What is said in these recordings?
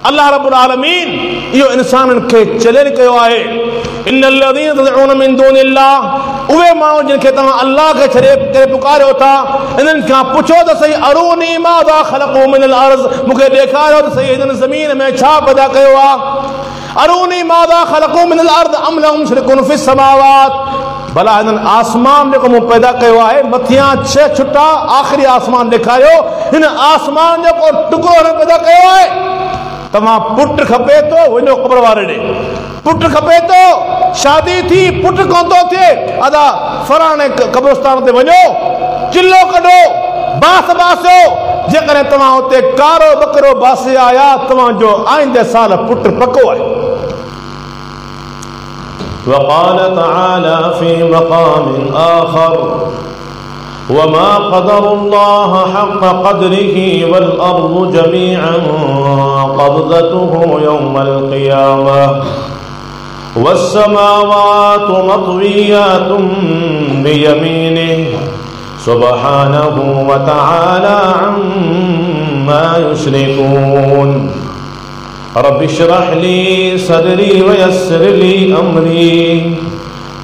अल्लाह रब्बुल आलमीन यो इंसानन के चैलेंज कयो आहे, इन्नल लज़ीना तदऊन मिन दूनिल्लाह, उहे माण्हू जिनखे तव्हां अल्लाह खे छॾे करे पुकारियो था, इन्हनि खां पुछो त सही अरूनी माज़ा ख़लक़ू मिनल अर्ज़, मूंखे ॾेखारियो त सही हिननि ज़मीन में छा पैदा कयो आहे। अरूनी माज़ा ख़लक़ू मिनल अर्ज़ अम लहुम शुरकुन फिस समावात, भला हिननि आसमान जेको मूं पैदा कयो आहे, मथियां 6 छुटा आख़िरी आसमान ॾेखारियो, हिन आसमान जेको टुकड़ो हिन पैदा कयो आहे। तव्हां पुट खपे थो वञो क़ब्र वारे ॾे, पुट खपे थो शादी थी पुट कोन थो थिए, अदा फलाणे क़ब्रस्तान ते वञो, चिल्लो कढो, बास बासियो, जेकॾहिं तव्हां हुते कारो बकरो बासे आया तव्हांजो आईंदे साल पुट पको आहे। वक़ाल तआला फी मक़ामिन आख़र वमा क़दरुल्लाह हक़्क़ क़द्रिही वल अर्ज़ु जमीअन क़ब्ज़तुहु यौमल क़ियामह वस्समावातु मत्विय्यातुन बियमीनिही सुब्हानहु व तआला अम्मा युश्रिकून। रब्बि इश्रह ली सदरी व यस्सिर ली अमरी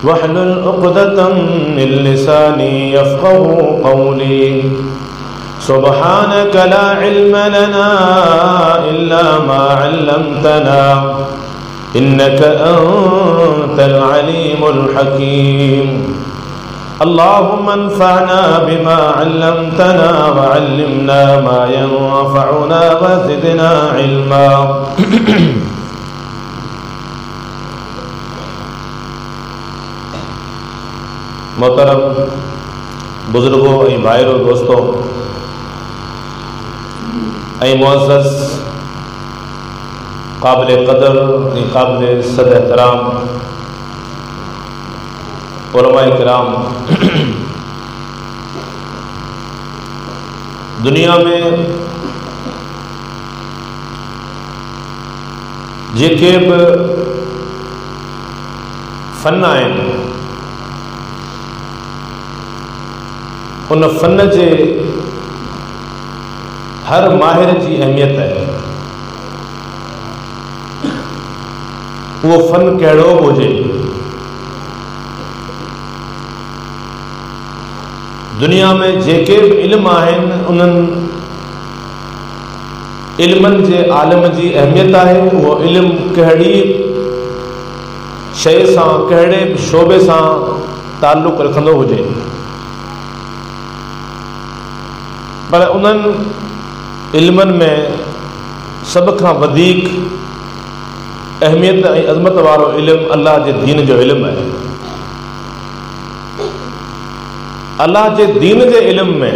वहलुल उक़दतम मिन लिसानी यफ़क़हू क़ौली। सुब्हानक ला इल्म लना इल्ला मा अल्लमतना इन्नक अंतल अलीमुल हकीम। अल्लाहुम्मा अन्फ़अना बिमा अल्लमतना व अल्लिमना मा यंफ़अुना व ज़िदना इल्मा। मोहतरम बुजुर्गों ऐं भाइरों दोस्तों ऐं मुअज़्ज़ज़ क़ाबिल क़दर ऐं क़ाबिल सद एहतराम उलमाए किराम, दुनिया में जेके बि फ़न आहिनि उन फ़न जे हर माहिर जी अहमियत है। वो फ़न कहिड़ो बि हुजे, दुनिया में जेके भी इल्म आहिनि उन्हनि इल्मनि जे आलम जी अहमियत आहे। उहो इल्म कहिड़ी शइ सां कहिड़े बि शोबे सां ताल्लुक़ रखंदो हुजे, पर उन्हनि इल्मनि में सभ खां वधीक अहमियत ऐं अज़मत वारो इल्मु अल्लाह जे दीन जो इल्मु आहे। अल्लाह जे दीन जे इल्म में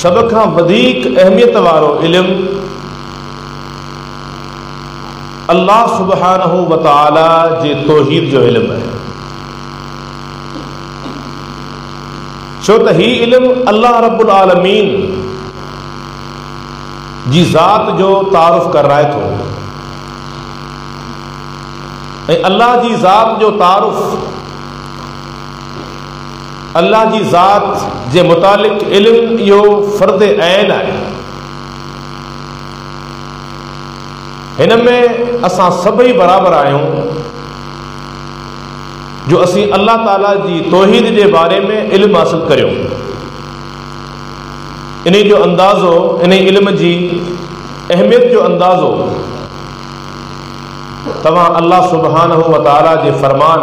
सभ खां वधीक अहमियत वारो इल्मु अल्लाह सुब्हानहू व तआला जे तौहीद जो इल्मु आहे। छो त ही इल्मु अल्लाह रब्बुल आलमीन जी ज़ात जो तारुफ़ कराए थो, ऐं अल्लाह जी ज़ात जो तारुफ़ अल्लाह जी ज़ात जे मुतालिक़ इल्मु इहो फ़र्द ऐन आहे। हिन में असां सभई बराबरि आहियूं जो असीं अल्लाह ताला जी तौहीद जे बारे में इल्मु हासिल करियो। इन जो अंदाज़ो, इन इल्म जी अहमियत जो अंदाज़ो तव्हां अल्लाह सुब्हानहू व तआला जे फ़रमान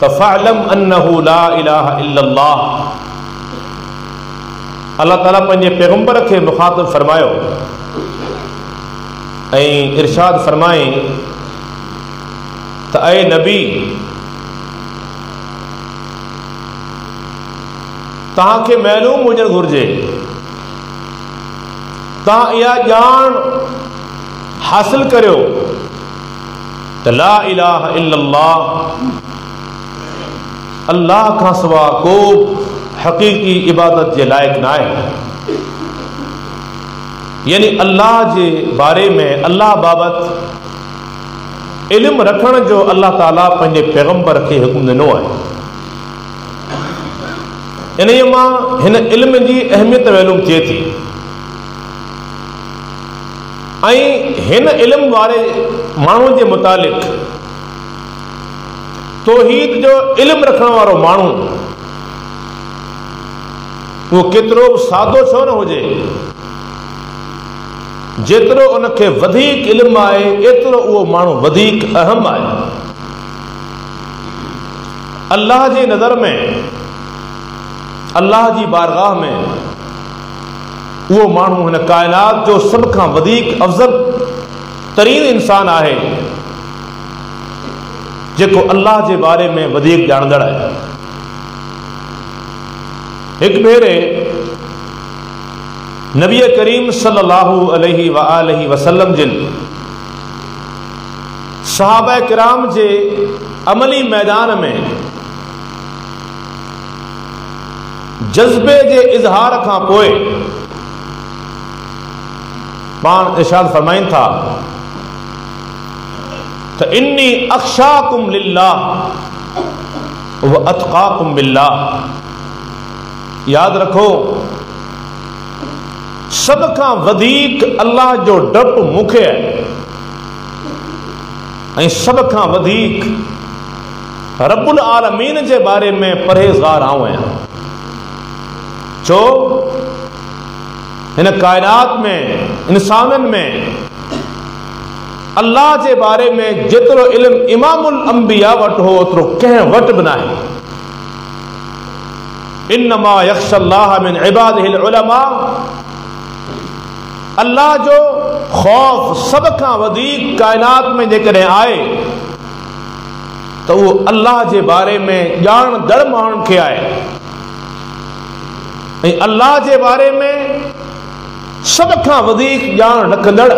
फ़अलम अन्नहु ला इलाहा इल्लल्लाह, अल्लाह ताला पंहिंजे पैगंबर खे मुख़ातिब फ़रमायो ऐं इरशाद फ़रमाए त ऐ नबी तव्हांखे मालूम हुजणु घुरिजे, तव्हां इहा ॼाण हासिल करियो त ला इलाहा इल्लल्लाह, अल्लाह खां सवा को हक़ीक़ी इबादत जे लाइक़ न आहे। यानी अल्लाह जे बारे में, अल्लाह बाबति इल्मु रखण जो अल्लाह ताला पंहिंजे पैगंबर खे हुकुम ॾिनो आहे। इन मां हिन इल्म जी अहमियत मालूम थिए थी हिन इल्म वारे माण्हू जे मुतालिक़ तौहीद जो इल्म रखण वारो माण्हू वो केतिरो सादो छो न हुजे, जेतिरो उनखे वधीक इल्म आहे एतिरो उहो माण्हू वधीक अहम आहे। अल्लाह जी नज़र में, अल्लाह जी बारगाह में उहो माण्हू हिन काइनात जो सभ खां वधीक अफ़ज़ल तरीन इंसान आहे जेको अल्लाह जे बारे में वधीक ॼाणंदड़ आहे। हिकु भेरे नबी करीम सल्लल्लाहु अलैहि वआलिहि वसल्लम जिन सहाबा किराम जे अमली मैदान में जज्बे जे इज़हार खां पोइ पाण इरशाद फरमाइनि था त इन्नी अख़शाकुम लिल्लाह व अतक़ाकुम बिल्लाह। याद रखो, सब खां वधीक अल्लाह जो डपु मूंखे आहे ऐं सब खां वधीक रब्बुल आलमीन जे बारे में परहेज़गार आऊं आहियां। छो हिन काइनात में इंसाननि में अल्लाह जे बारे में जेतिरो इल्म इमामुल अंबिया वटि हो ओतिरो कंहिं वटि बि नाहे। इन्नमा यख़्शल्लाह मिन इबादिहिल उलमा। अल्लाह जो खौफ सब खां वधीक काइनात में जेकॾहिं आहे त उहो अल्लाह जे बारे में ॼाणंदड़ माण्हुनि खे आहे ऐं अल्लाह जे बारे में सब खां वधीक ॼाण रखंदड़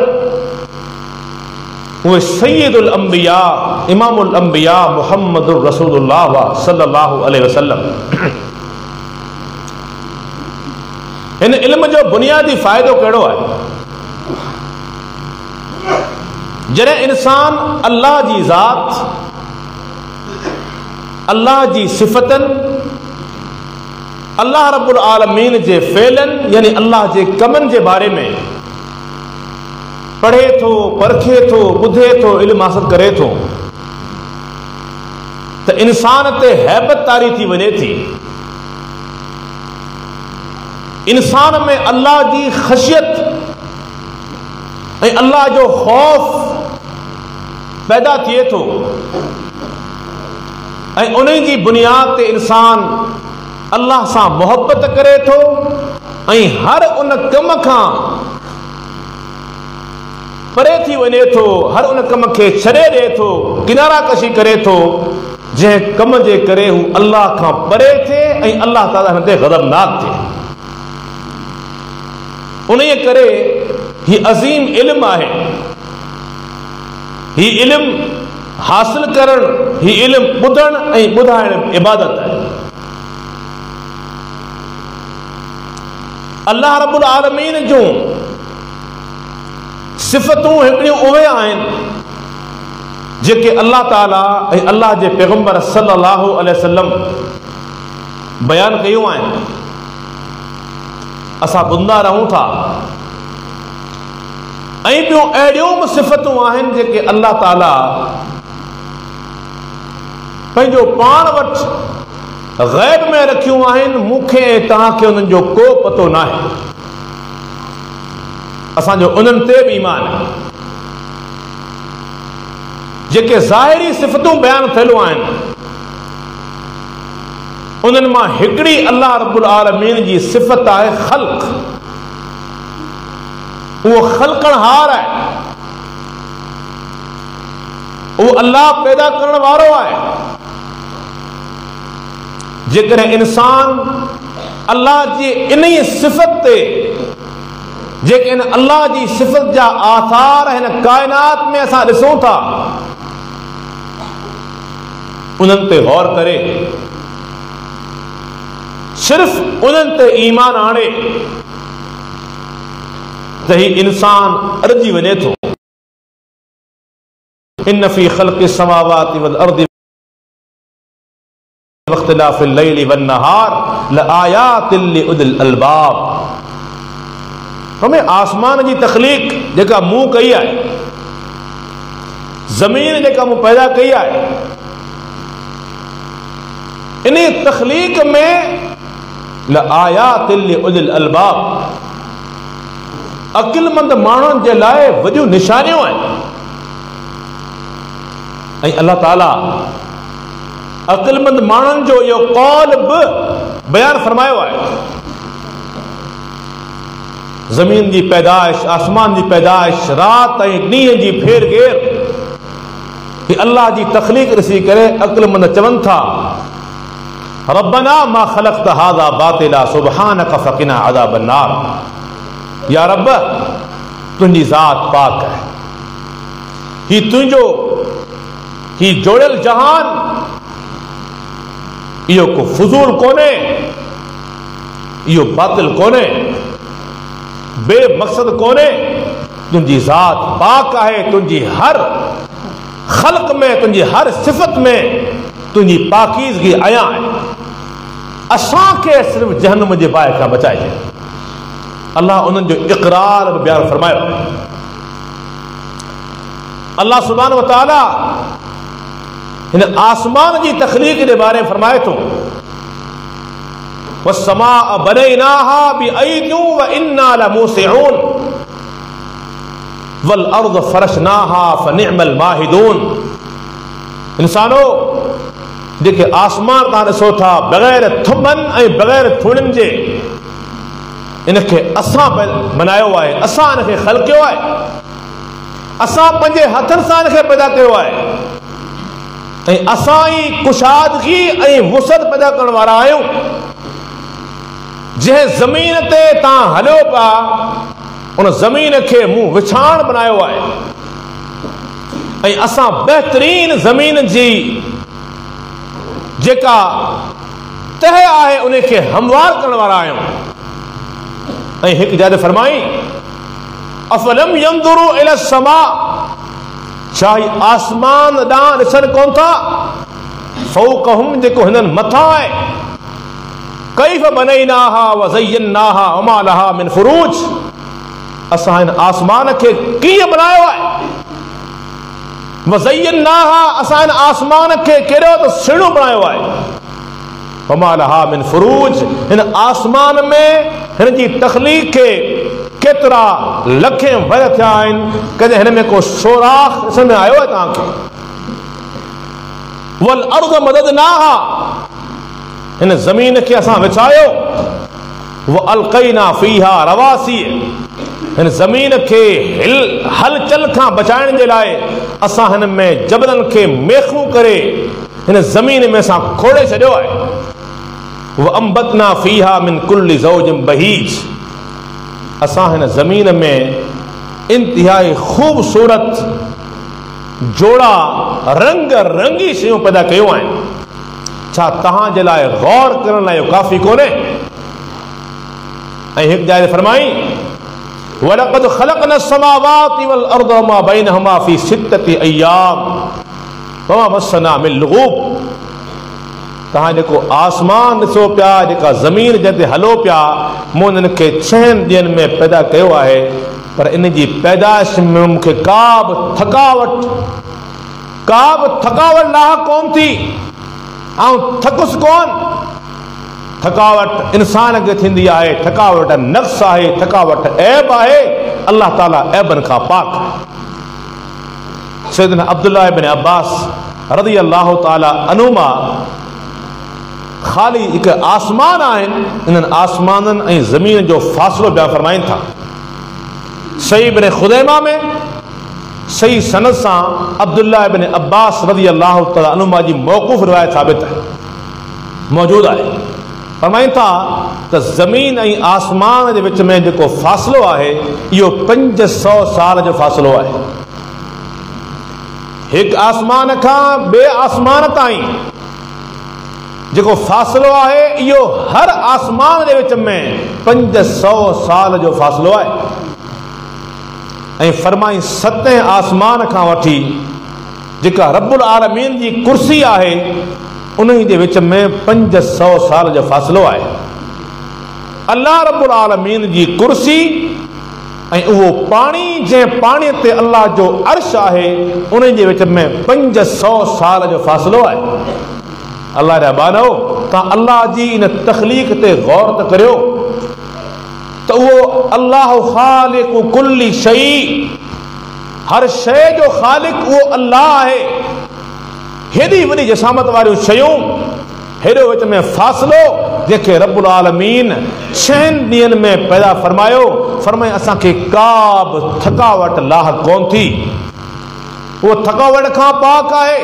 उहे सय्यदुल अंबिया इमामुल अंबिया मुहम्मदुर रसूलुल्लाह सल्लल्लाहु अलैहि वसल्लम। हिन इल्म जो बुनियादी फ़ाइदो कहिड़ो आहे? जॾहिं इंसान अल्लाह जी ज़ात, अल्लाह जी सिफ़तनि, अल्लाह रब्बुल आलमीन जे फ़ेलनि यानी अल्लाह जे कमनि जे बारे में पढ़े थो, परखे थो, ॿुधे थो, इल्म हासिल करे थो त इंसान ते हैबत तारी थी वञे थी। इंसान में अल्लाह जी ख़शियत ऐं अल्लाह जो खौफ पैदा थिए थो ऐं उन जी बुनियाद ते इंसान अल्लाह सां मोहब्बत करे थो ऐं हर उन कम खां परे थी वञे थो, हर उन कम खे छॾे ॾिए थो, किनारा कशी करे थो जंहिं कम जे करे हू अल्लाह खां परे थिए ऐं अल्लाह ताला हिन ते ग़ज़बनाक थिए। उन करे ही अज़ीम इल्म आहे। ही इल्म हासिल करणु, ही इल्म ॿुधणु ऐं ॿुधाइणु इबादत आहे। अल्लाह रब्बुल आलमीन जूं सिफ़तूं हिकिड़ियूं उहे आहिनि जेके अल्लाह ताला ऐं अल्लाह जे पैगंबर सल्लल्लाहु अलैहि वसल्लम बयान कयूं आहिनि। असां ॿुधंदा रहूं था ऐं ॿियूं अहिड़ियूं बि सिफ़तूं आहिनि जेके अल्लाह ताला पंहिंजो पाण वटि ग़ैब में रखियूं आहिनि। मूंखे ऐं तव्हांखे उन्हनि जो को पतो न आहे। असांजो उन्हनि ते बि ईमान आहे। जेके ज़ाहिरी सिफ़तूं बयान थियल आहिनि उन्हनि मां हिकिड़ी अल्लाह रब्बुल आलमीन जी सिफ़त आहे ख़ल्क़। उहो ख़ल्क़णहार आहे, उहो अल्लाह पैदा करण वारो आहे। जेकॾहिं इंसान अल्लाह जी इन ई सिफ़त ते, जेके इन अल्लाह जी सिफ़त जा आसार हिन काइनात में असां ॾिसूं था, उन्हनि ते गौर करे, सिर्फ़ उन्हनि ते ईमान आणे त ही इंसान अरजी वञे थो। इन फी ख़ल्क़ि समावाति वल अर्दि वख्तिलाफिल लैलि वन नहार लआयातिल लिउलिल अलबाब। हमें आसमान जी तखलीक जेका मूं कई है, ज़मीन जेका मूं पैदा कई है, इन तखलीक में लआयातिल लिउलिल अलबाब, अक़िलमंद माण्हुनि जे लाइ वॾियूं निशानियूं आहिनि। ऐं अल्लाह ताला अक़िलमंद माण्हुनि जो इहो कौल बि बयानु फरमायो आहे। ज़मीन जी पैदाइश, आसमान जी पैदाइश, राति ऐं ॾींहं जी फेर घेर, ही अल्लाह जी तखलीक ॾिसी करे अक़िलमंद चवनि था रब्बना मा ख़लक़्त हाज़ा बातिला सुब्हानक फ़क़िना अज़ाबन नार। या रब, तुंहिंजी ज़ात पाक है, ही तुंहिंजो ही जोड़ियल जहान इहो को फुज़ूल कोन्हे, इहो बातिल कोन्हे, बेमक़सद कोन्हे। तुंहिंजी ज़ात पाक आहे, तुंहिंजी हर ख़ल्क़ में, तुंहिंजी हर सिफ़त में तुंहिंजी पाकीज़गी आया है। असांखे सिर्फ़ जहन्नम जे बाहि खां बचाइजे। अल्लाह उन्हनि जो इक़रार बि बयानु फरमायो। अल्लाह सुब्हानहु व तआला हिन आसमान जी तखलीक जे बारे में फरमाए थो वस्समाअ बनैनाहा बिअयदिन व इन्ना लमूसिऊन वल अर्ज़ फरशनाहा फनिअमल माहिदून। इंसानो, जेके आसमान तव्हां ॾिसो था बग़ैर थुमनि ऐं बग़ैर थुणियुनि जे, इनखे असां बनायो आहे, असां इनखे ख़लक़ियो आहे, असां पंहिंजे हथनि सां इनखे पैदा कयो आहे ऐं असां ई कुशादगी ऐं वुसअत पैदा करण वारा आहियूं। जंहिं ज़मीन ते तव्हां हलियो पिया, उन ज़मीन खे मूं विछाण बनायो आहे ऐं असां बहितरीन ज़मीन जी जेका तह आहे उनखे हमवार करण वारा आहियूं। ऐं हिकु जाइ फरमाई अफलम यंज़ुरू इला समा, छा ही आसमान ॾांहुं ॾिसनि कोन था, फ़ौक़हुम, जेको हिननि मथां आहे, कैफ़ बनैनाहा व ज़य्यनाहा वमा लहा मिन फ़ुरूज, असां हिन आसमान खे कीअं बनायो आहे, व ज़य्यनाहा, असां हिन आसमान खे केॾो त सुहिणो बनायो आहे, वमा लहा मिन फ़ुरूज, हिन आसमान में हिन जी तखलीक खे केतिरा लखे वर थिया आहिनि, कॾहिं हिन में को सोराख़ ॾिसण में आयो आहे तव्हांखे? वल अर्ज़ मददनाहा, हिन ज़मीन खे असां विछायो, व अलक़ैना फ़ीहा रवासी, हिन ज़मीन खे हलचल खां बचाइण जे लाइ असां हिन में जबलनि खे मेखूं करे हिन ज़मीन में असां खोड़े छॾियो आहे। व अंबतना फ़ीहा मिन कुल्लि ज़ौजिन बहीज, असां हिन ज़मीन में इंतिहाई ख़ूबसूरत जोड़ा रंग रंगी शयूं पैदा कयूं आहिनि। छा तव्हां जे लाइ गौर करण लाइ इहो काफ़ी कोन्हे? ऐं हिकु जाइ ते फरमाई वलक़द ख़लक़ना समावाति वल अर्ज़ वमा बैनहुमा फ़ी सित्तति अय्याम वमा मस्सना मिन लुग़ूब। तव्हां जेको आसमान ॾिसो पिया, जेका ज़मीन जंहिं ते हलो पिया, मूं हिननि खे 6 ॾींहंनि में पैदा कयो आहे, पर इन जी पैदाइश में मूंखे का बि थकावट लाहक कोन थी, ऐं थकुसि कोन। थकावट इंसान खे थींदी आहे, थकावट नक़्स आहे, थकावट ऐब आहे, अल्लाह ताला ऐबनि खां पाक। सैयदना अब्दुल्लाह इब्न अब्बास रज़ी अल्लाह ताला अन्हुमा ख़ाली हिकु आसमान आहिनि, इन्हनि आसमाननि ऐं ज़मीन जो फ़ासिलो बयानु फरमाइनि था। सही इब्न ख़ुज़ैमा में सही सनद सां अब्दुल्लाह इब्न अब्बास रज़ी अल्लाह ताला अन्हुमा जी मौक़ूफ़ रिवायत साबित है, मौजूद आहे। फरमाइनि था त ज़मीन ऐं आसमान जे विच में जेको फ़ासिलो आहे, इहो 500 साल जो फ़ासिलो आहे। हिकु आसमान खां ॿिए आसमान ताईं जेको फ़ासिलो आहे, इहो हर आसमान जे विच में 500 साल जो फ़ासिलो आहे। ऐं फरमाई 7 आसमान खां वठी जेका रब्बुल आलमीन जी कुर्सी आहे, उन्ही जे विच में 500 साल जो फ़ासिलो आहे। अल्लाह रब्बुल आलमीन जी कुर्सी ऐं उहो पाणी जंहिं पाणीअ ते अल्लाह जो अर्श आहे उन जे विच में 500 साल जो फ़ासिलो आहे। अल्लाह जा बानो, तव्हां अल्लाह जी इन तख़लीक़ ते गौर त करियो त उहो अल्लाह ख़ालिक़ु कुल्ली शइ, हर शइ जो ख़ालिक़ उहो अल्लाह आहे। हेॾी वॾी जसामत वारियूं शयूं, हेॾो विच में फ़ासिलो जंहिंखे रब्बुल आलमीन 6 ॾींहंनि में पैदा फरमायो, फरमाए असांखे का बि थकावट लाह कोन थी। उहो थकावट खां पाक आहे।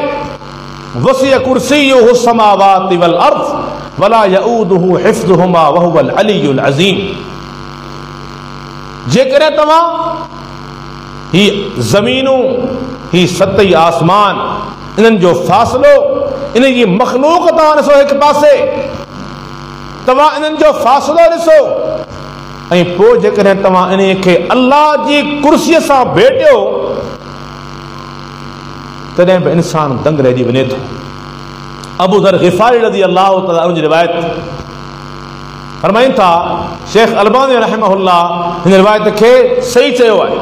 वसिअ कुर्सियुहु समावाति वल अर्ज़ वला यऊदुहु हिफ़्ज़ुहुमा वहुवल अलियुल अज़ीम। जेकॾहिं तव्हां ही ज़मीनूं, ही सतई आसमान, इन्हनि जो फ़ासिलो, इन जी मख़लूक़ तव्हां ॾिसो हिकु पासे, तव्हां इन्हनि जो फ़ासिलो ॾिसो, ऐं पोइ जेकॾहिं तव्हां इन खे अल्लाह जी कुर्सीअ सां भेटियो तॾहिं बि इंसान दंग रहिजी वञे थो। अबू ज़र ग़िफ़ारी रज़ी अल्लाह तआला अन्हु जी रिवायत फरमाइनि था, शेख अलबानी रहमहुल्लाह हिन रिवायत खे सही चयो आहे।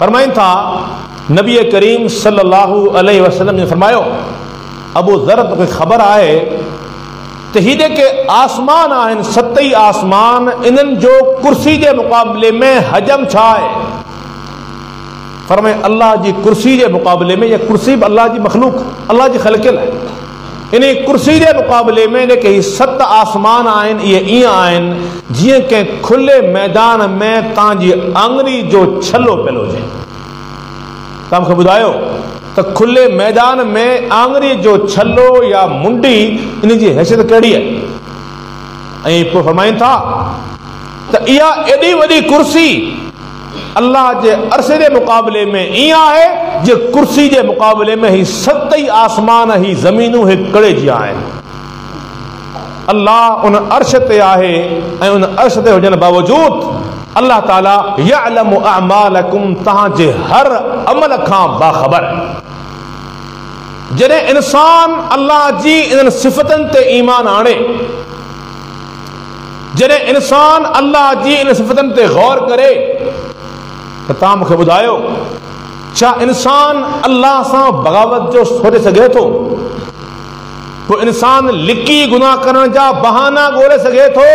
फरमाइनि था, नबी करीम सल्लल्लाहु अलैहि वसल्लम ने फरमायो, अबू ज़र तोखे ख़बर आहे त ही जेके आसमान आहिनि, सतई आसमान, इन्हनि जो कुर्सी जे मुक़ाबले में हजम छा आहे? फरमाए अल्लाह जी कुर्सी जे मुक़ाबले में, यह कुर्सी अल्लाह जी मखलूक, अल्लाह जी ख़लक़ियल आहे, इन कुर्सी जे मुक़ाबले में जेके ही 7 आसमान आहिनि, इहे ईअं आहिनि जीअं कंहिं खुले मैदान में तव्हांजी आङुरी जो छलो पियल हुजे। तव्हां मूंखे ॿुधायो त खुले मैदान में आङुरी जो छलो या मुंडी, इन जी हैसियत कहिड़ी आहे? ऐं पोइ फरमाइनि था त इहा एॾी वॾी कुर्सी अल्लाह जे अरसे जे मुक़ाबले में ईअं आहे जे कुर्सी जे मुक़ाबले में ही 7 आसमान, ही ज़मीनूं हिकु कड़े जी आहिनि। अल्लाह उन अर्श ते आहे ऐं उन अर्श ते हुजण बावजूद अल्लाह ताला यअलमु अअमालकुम, तव्हांजे हर अमल खां बाख़बर। जॾहिं इंसान अल्लाह जी इन्हनि सिफ़तनि ते ईमान आणे, जॾहिं इंसान अल्लाह जी इन सिफ़तनि ते गौर करे, त तव्हां मूंखे ॿुधायो, छा इंसान अल्लाह सां बग़ावत जो सोचे सघे थो? पोइ इंसान लिकी गुनाह करण जा बहाना ॻोल्हे सघे थो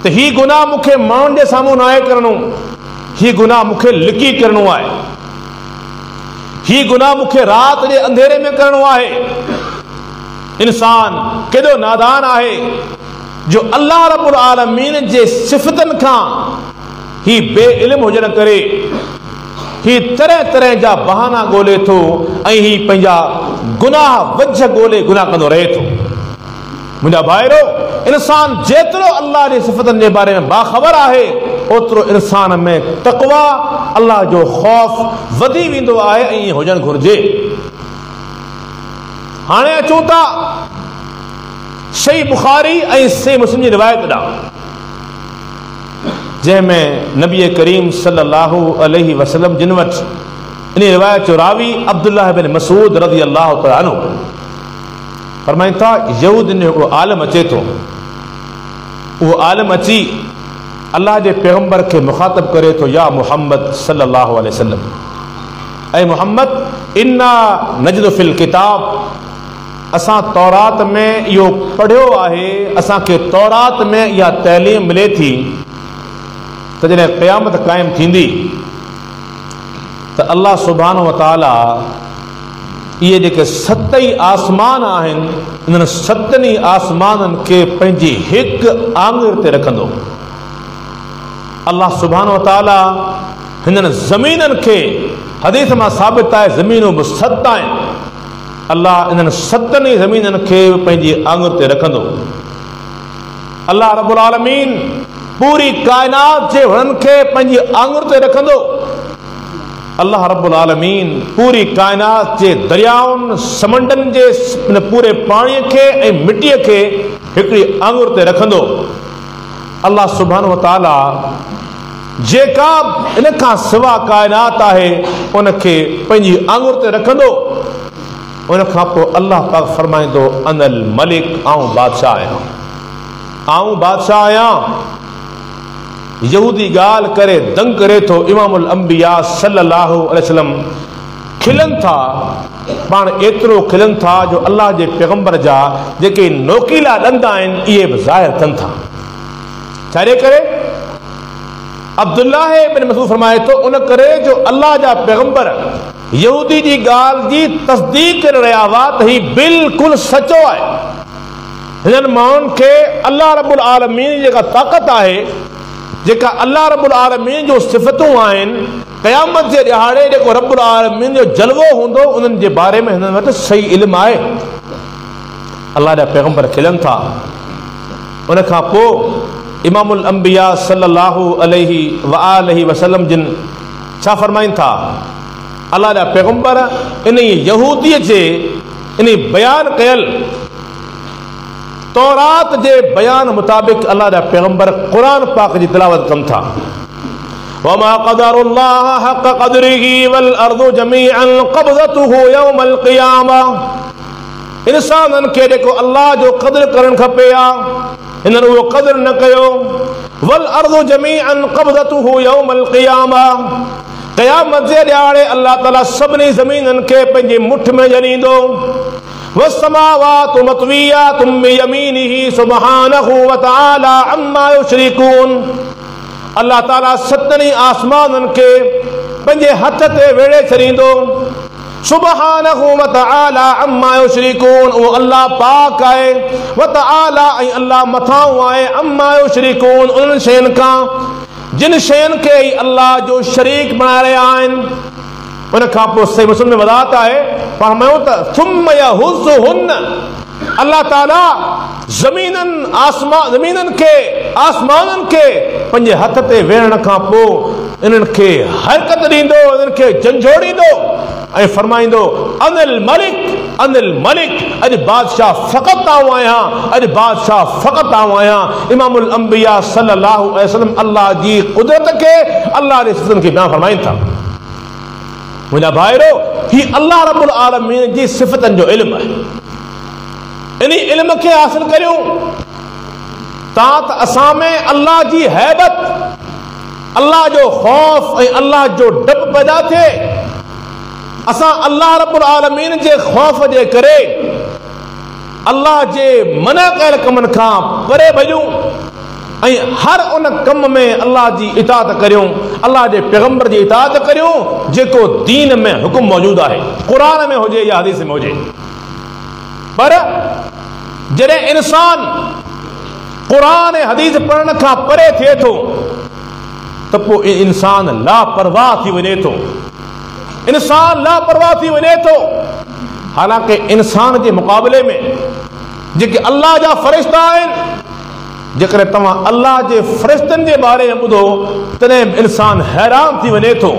त ही गुनाह मूंखे माण्हुनि जे साम्हूं न आहे करणो, ही गुनाह मूंखे लिकी करणो आहे, ही गुनाह मूंखे राति जे अंधेरे में करणो आहे। इंसान केॾो नादान आहे जो अल्लाह रब्बुल आलमीन जे सिफ़तनि खां ही बेइल्म हुजण करे ही तरह तरह जा बहाना ॻोल्हे थो ऐं ही पंहिंजा गुनाह वझ ॻोल्हे गुनाह कंदो रहे थो। मुंहिंजा भाइरो, इंसान जेतिरो अल्लाह जी सिफ़तनि जे बारे में बाख़बर आहे, ओतिरो इंसान में तक़वा, अल्लाह जो ख़ौफ़ वधी वेंदो आहे ऐं ईअं हुजणु घुरिजे। हाणे अचूं था सही बुखारी ऐं सही मुस्लिम जी रिवायत ॾांहुं, जंहिंमें नबी करीम सल्लल्लाहु अलैहि वसल्लम जिन वटि इन रिवायत जो रावी अब्दुल्लाह बिन मसूद रज़ी अल्लाह तआला अन्हु फरमाइनि था, यहूदियुनि जो हिकिड़ो आलिम अचे थो। उहो आलिम अची अल्लाह जे पैगंबर खे मुखातब करे थो, या मुहम्मद सल्लल्लाहु अलैहि वसल्लम, ऐं मुहम्मद इन्ना नजद फिल किताब, असां तौरात में इहो पढ़ियो आहे, असांखे तौरात में इहा तइलीम मिले थी त जॾहिं क़यामत क़ाइम थींदी त अल्लाह सुब्हानहु व तआला इहे जेके 7 आसमान आहिनि, इन्हनि 7 आसमाननि खे पंहिंजी हिकु आङुर ते रखंदो। अल्लाह सुब्हानहु व तआला हिननि ज़मीननि खे, हदीस मां साबित आहे ज़मीनूं बि 7 आहिनि, अल्लाह इन्हनि 7 ज़मीननि खे पंहिंजी आङुर ते रखंदो। अल्लाह रब्बुल आलमीन पूरी कायनात जे वणनि खे पंहिंजी आङुर ते रखंदो। अल्लाह रब्बुल आलमीन पूरी कायनात जे दरियाउनि, समंडनि जे पूरे पाणीअ खे ऐं मिटीअ खे हिकिड़ी आङुर ते रखंदो। अल्लाह सुब्हानहु व तआला जेका इन खां सवा कायनात आहे उनखे पंहिंजी आङुर ते रखंदो। उन खां पोइ अल्लाह पाक फरमाईंदो, अनल मलिक, आऊं बादशाह आहियां, आऊं बादशाह आहियां। यहूदी गाल करे दंग करे थो इमामुल अंबिया सल्लल्लाहु अलैहि वसल्लम खिलन था, पाण एतिरो खिलन था जो अल्लाह जे पैगंबर जा जेके नोकीला ॾंद आहिनि इहे बि ज़ाहिर थियनि था। छाजे करे? अब्दुल्लाह इब्न मसूद फरमाए थो उन करे जो अल्लाह जा पैगंबर यहूदी जी ॻाल्हि जी तस्दीक करे रहिया हुआ त ही बिल्कुलु सचो आहे। हिननि माण्हुनि खे अल्लाह रब्बुल आलमीन जी जेका ताक़त आहे, जेका अल्लाह रब्बुल आलमीन जो सिफ़तूं आहिनि, क़यामत जे ॾिहाड़े जेको रब्बुल आलमीन जो जलवो हूंदो उन्हनि जे बारे में हिननि वटि सही इल्मु आहे। अल्लाह जा पैगंबर खिलनि था। उन खां पोइ इमामुल अंबिया सल्लल्लाहु अलैहि वआलैहि वसल्लम जिन छा फरमाइनि था? अल्लाह जा पैगंबर इन यहूदीअ जे इन बयान कयल तौरात जे बयान मुताबिक़ अल्लाह जा पैगंबर क़ुरान पाक जी तिलावत कनि था। वमा क़दरुल्लाह हक़ क़दरिही वल अर्दु जमीअन क़ब्ज़तुहु यौमल क़ियामा। इंसाननि खे जेको अल्लाह जो क़दर करणु खपे आ, हिननि उहो क़दर न कयो। वल अर्दु जमीअन क़ब्ज़तुहु यौमल क़ियामा। क़यामत जे ॾियारे अल्लाह ताला सभिनी ज़मीननि खे पंहिंजे मुठ में ॼणींदो। वस्समावातु मत्वियातुम बियमीनिही सुब्हानहु व तआला अम्मा युशरिकून। अल्लाह ताला सतनी आसमाननि खे पंहिंजे हथ ते वेड़े छॾींदो। सुब्हानहु व तआला अम्मा युशरिकून। उहो अल्लाह पाक आहे। व तआला ऐं अल्लाह मथां आहे। अम्मा युशरिकून उन्हनि शयुनि खां जिन शयुनि खे अल्लाह जो शरीक बणाए रहिया आहिनि। उन खां पोइ सही मुस्लिम में वज़ाहत आहे, फरमायो त सुम्म यहुज़्ज़ुहुन्न। अल्लाह ताला ज़मीननि खे आसमाननि खे पंहिंजे हथ ते वेहण खां पोइ इन्हनि खे हरकत ॾींदो, इन्हनि खे झंझोड़ींदो ऐं फरमाईंदो अनिल मलिक अनिल मलिक। अॼु बादशाह फ़क़त आऊं आहियां, अॼु बादशाह फ़क़त आऊं आहियां। इमामुल अंबिया सल्लल्लाहु अलैहि वसल्लम अल्लाह जी कुदरत खे, अल्लाह जे सिफ़तुनि खे बयान फरमाइनि था। मुंहिंजा भाइरो, ही अल्लाह रब्बुल आलमीन जी सिफ़तनि जो इल्मु आहे। इन इल्म खे हासिल करियूं तां त असां में अल्लाह जी हैबत, अल्लाह जो ख़ौफ़ ऐं अल्लाह जो डप पैदा थिए। असां अल्लाह रब्बुल आलमीन जे ख़ौफ़ जे करे अल्लाह जे मना कयल कमनि खां परे भॼूं ऐं हर उन कम में अल्लाह जी इताअत करियूं, अल्लाह जे पैगंबर जी इताअत करियूं जेको दीन में हुकुम मौजूद आहे, क़ुरान में हुजे या हदीस में हुजे। पर जॾहिं इंसान क़ुरान ऐं हदीस पढ़ण खां परे थिए थो त पोइ इंसान लापरवाह थी वञे थो। इंसान लापरवाह थी वञे थो। हालांकि इंसान जे मुक़ाबले में जेके अल्लाह जा फ़रिश्ता आहिनि, जेकॾहिं तव्हां अल्लाह जे फ़रिश्तनि जे बारे में ॿुधो तॾहिं इंसान हैरान थी वञे थो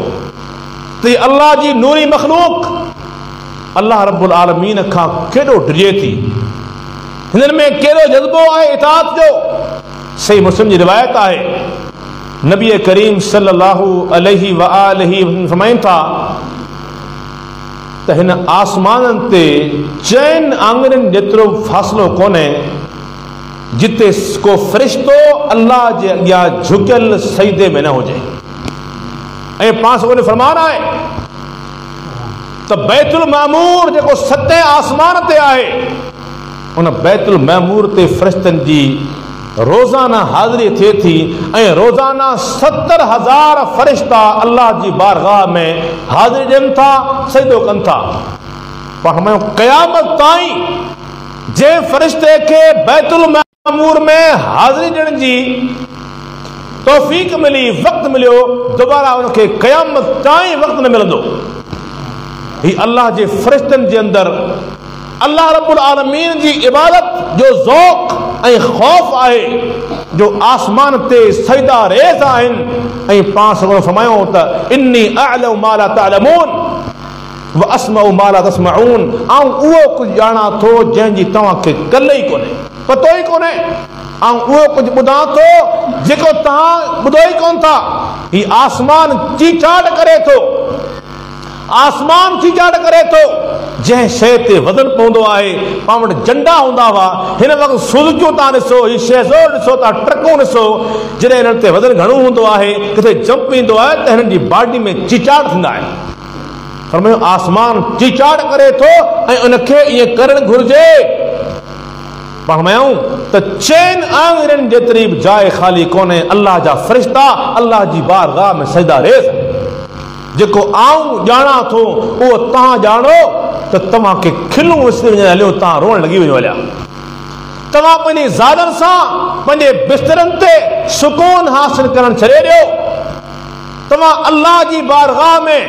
त अल्लाह जी नूरी मख़लूक़ अल्लाह रब्बुल आलमीन खां केॾो डिॼे थी। हिननि में कहिड़ो जज़्बो आहे इताअत जो। सही मुस्लिम जी रिवायत आहे, नबी करीम सल्लल्लाहु अलैहि वआलैहि फरमाइनि था त हिन आसमाननि ते चइनि आङुरियुनि जेतिरो फ़ासिलो कोन्हे जिते को फ़रिश्तो अल्लाह जे अॻियां झुकियल सजदे में न हुजे। ऐं पाण उन फरमान आहे त बैतुल मामूर जेको सतें आसमान ते आहे, उन बैतुल मामूर ते फ़रिश्तनि जी रोज़ाना हाज़िरी थिए थी ऐं रोज़ाना 70,000 फ़रिश्ता अल्लाह जी बारगाह में हाज़िरी ॾियनि था, सजदो कनि था। पर हम क़यामत ताईं जंहिं फ़रिश्ते खे बैतुल मामूर में हाज़िरी ॾियण जी तौफ़ीक़ मिली, वक़्तु मिलियो, दोबारा उनखे क़यामत ताईं वक़्तु न मिलंदो। ही अल्लाह जे फ़रिश्तनि जे अंदरि अल्लाह रब्बुल आलमीन जी इबादत जो ज़ौक़ ऐं ख़ौफ़ आहे जो आसमान ते सजदा रेज़ आहिनि। ऐं पाण सॻो फरमायो त इन्नी अअलमु मा ला तअलमून व अस्मउ मा ला तस्मऊन। ऐं उहो कुझु ॼाणा थो जंहिंजी तव्हांखे कल्ह ई कोन्हे, पतो ई कोन्हे। ऐं उहो कुझु ॿुधां थो जेको तव्हां ॿुधो ई कोन था। ही आसमान चीचाट करे थो, आसमान चीचाट करे थो जंहिं शइ ते वज़न पवंदो आहे, पाण वटि झंडा हूंदा हुआ, हिन वक़्तु सुज़ुकियूं तव्हां ॾिसो, हीउ शेज़ोर ॾिसो था, ट्रकूं ॾिसो, जॾहिं हिननि ते वज़न घणो हूंदो आहे, किथे जंप ईंदो आहे त हिननि जी बॉडी में चिचाड़ थींदा आहिनि। फरमायो आसमान चिचाड़ करे थो ऐं उनखे ईअं करणु घुरिजे। फरमायूं त चइनि आङुरियुनि जेतिरी बि जाइ ख़ाली कोन्हे, अलाह जा फ़रिश्ता अलाह जी बारगाह में सजदा रेज़। जेको आऊं ॼाणा थो उहो तव्हां ॼाणो त तव्हांखे खिलूं विसरी वञे हलियो, तव्हां रोअण लॻी वञो हलिया। तव्हां पंहिंजी ज़ालनि सां पंहिंजे बिस्तरनि ते सुकून हासिल करणु छॾे ॾियो। तव्हां अलाह जी बारगाह में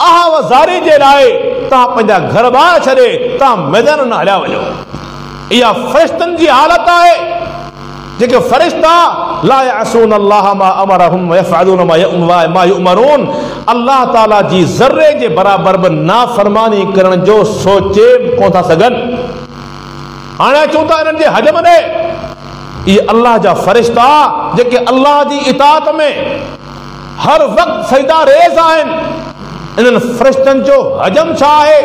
आवाज़ारी जे लाइ तव्हां पंहिंजा घर ॿार छॾे तव्हां मैदान न हलिया वञो। इहा फ़रिश्तनि जी हालत आहे, जेके फ़रिश्ता ला यअसून अल्लाह मा अमरहुम व यफ़अलून मा युअमरून, अल्लाह ताला जी ज़र्रे जे बराबर बि नाफ़रमानी करण जो सोचे कोन था सघनि। हाणे अचूं था इन्हनि जे हजम ॾे। इहे अल्लाह जा फ़रिश्ता जेके अल्लाह जी इताअत में हर वक़्तु सजदा रेज़ आहिनि, इन्हनि फ़रिश्तनि जो हजम छा आहे,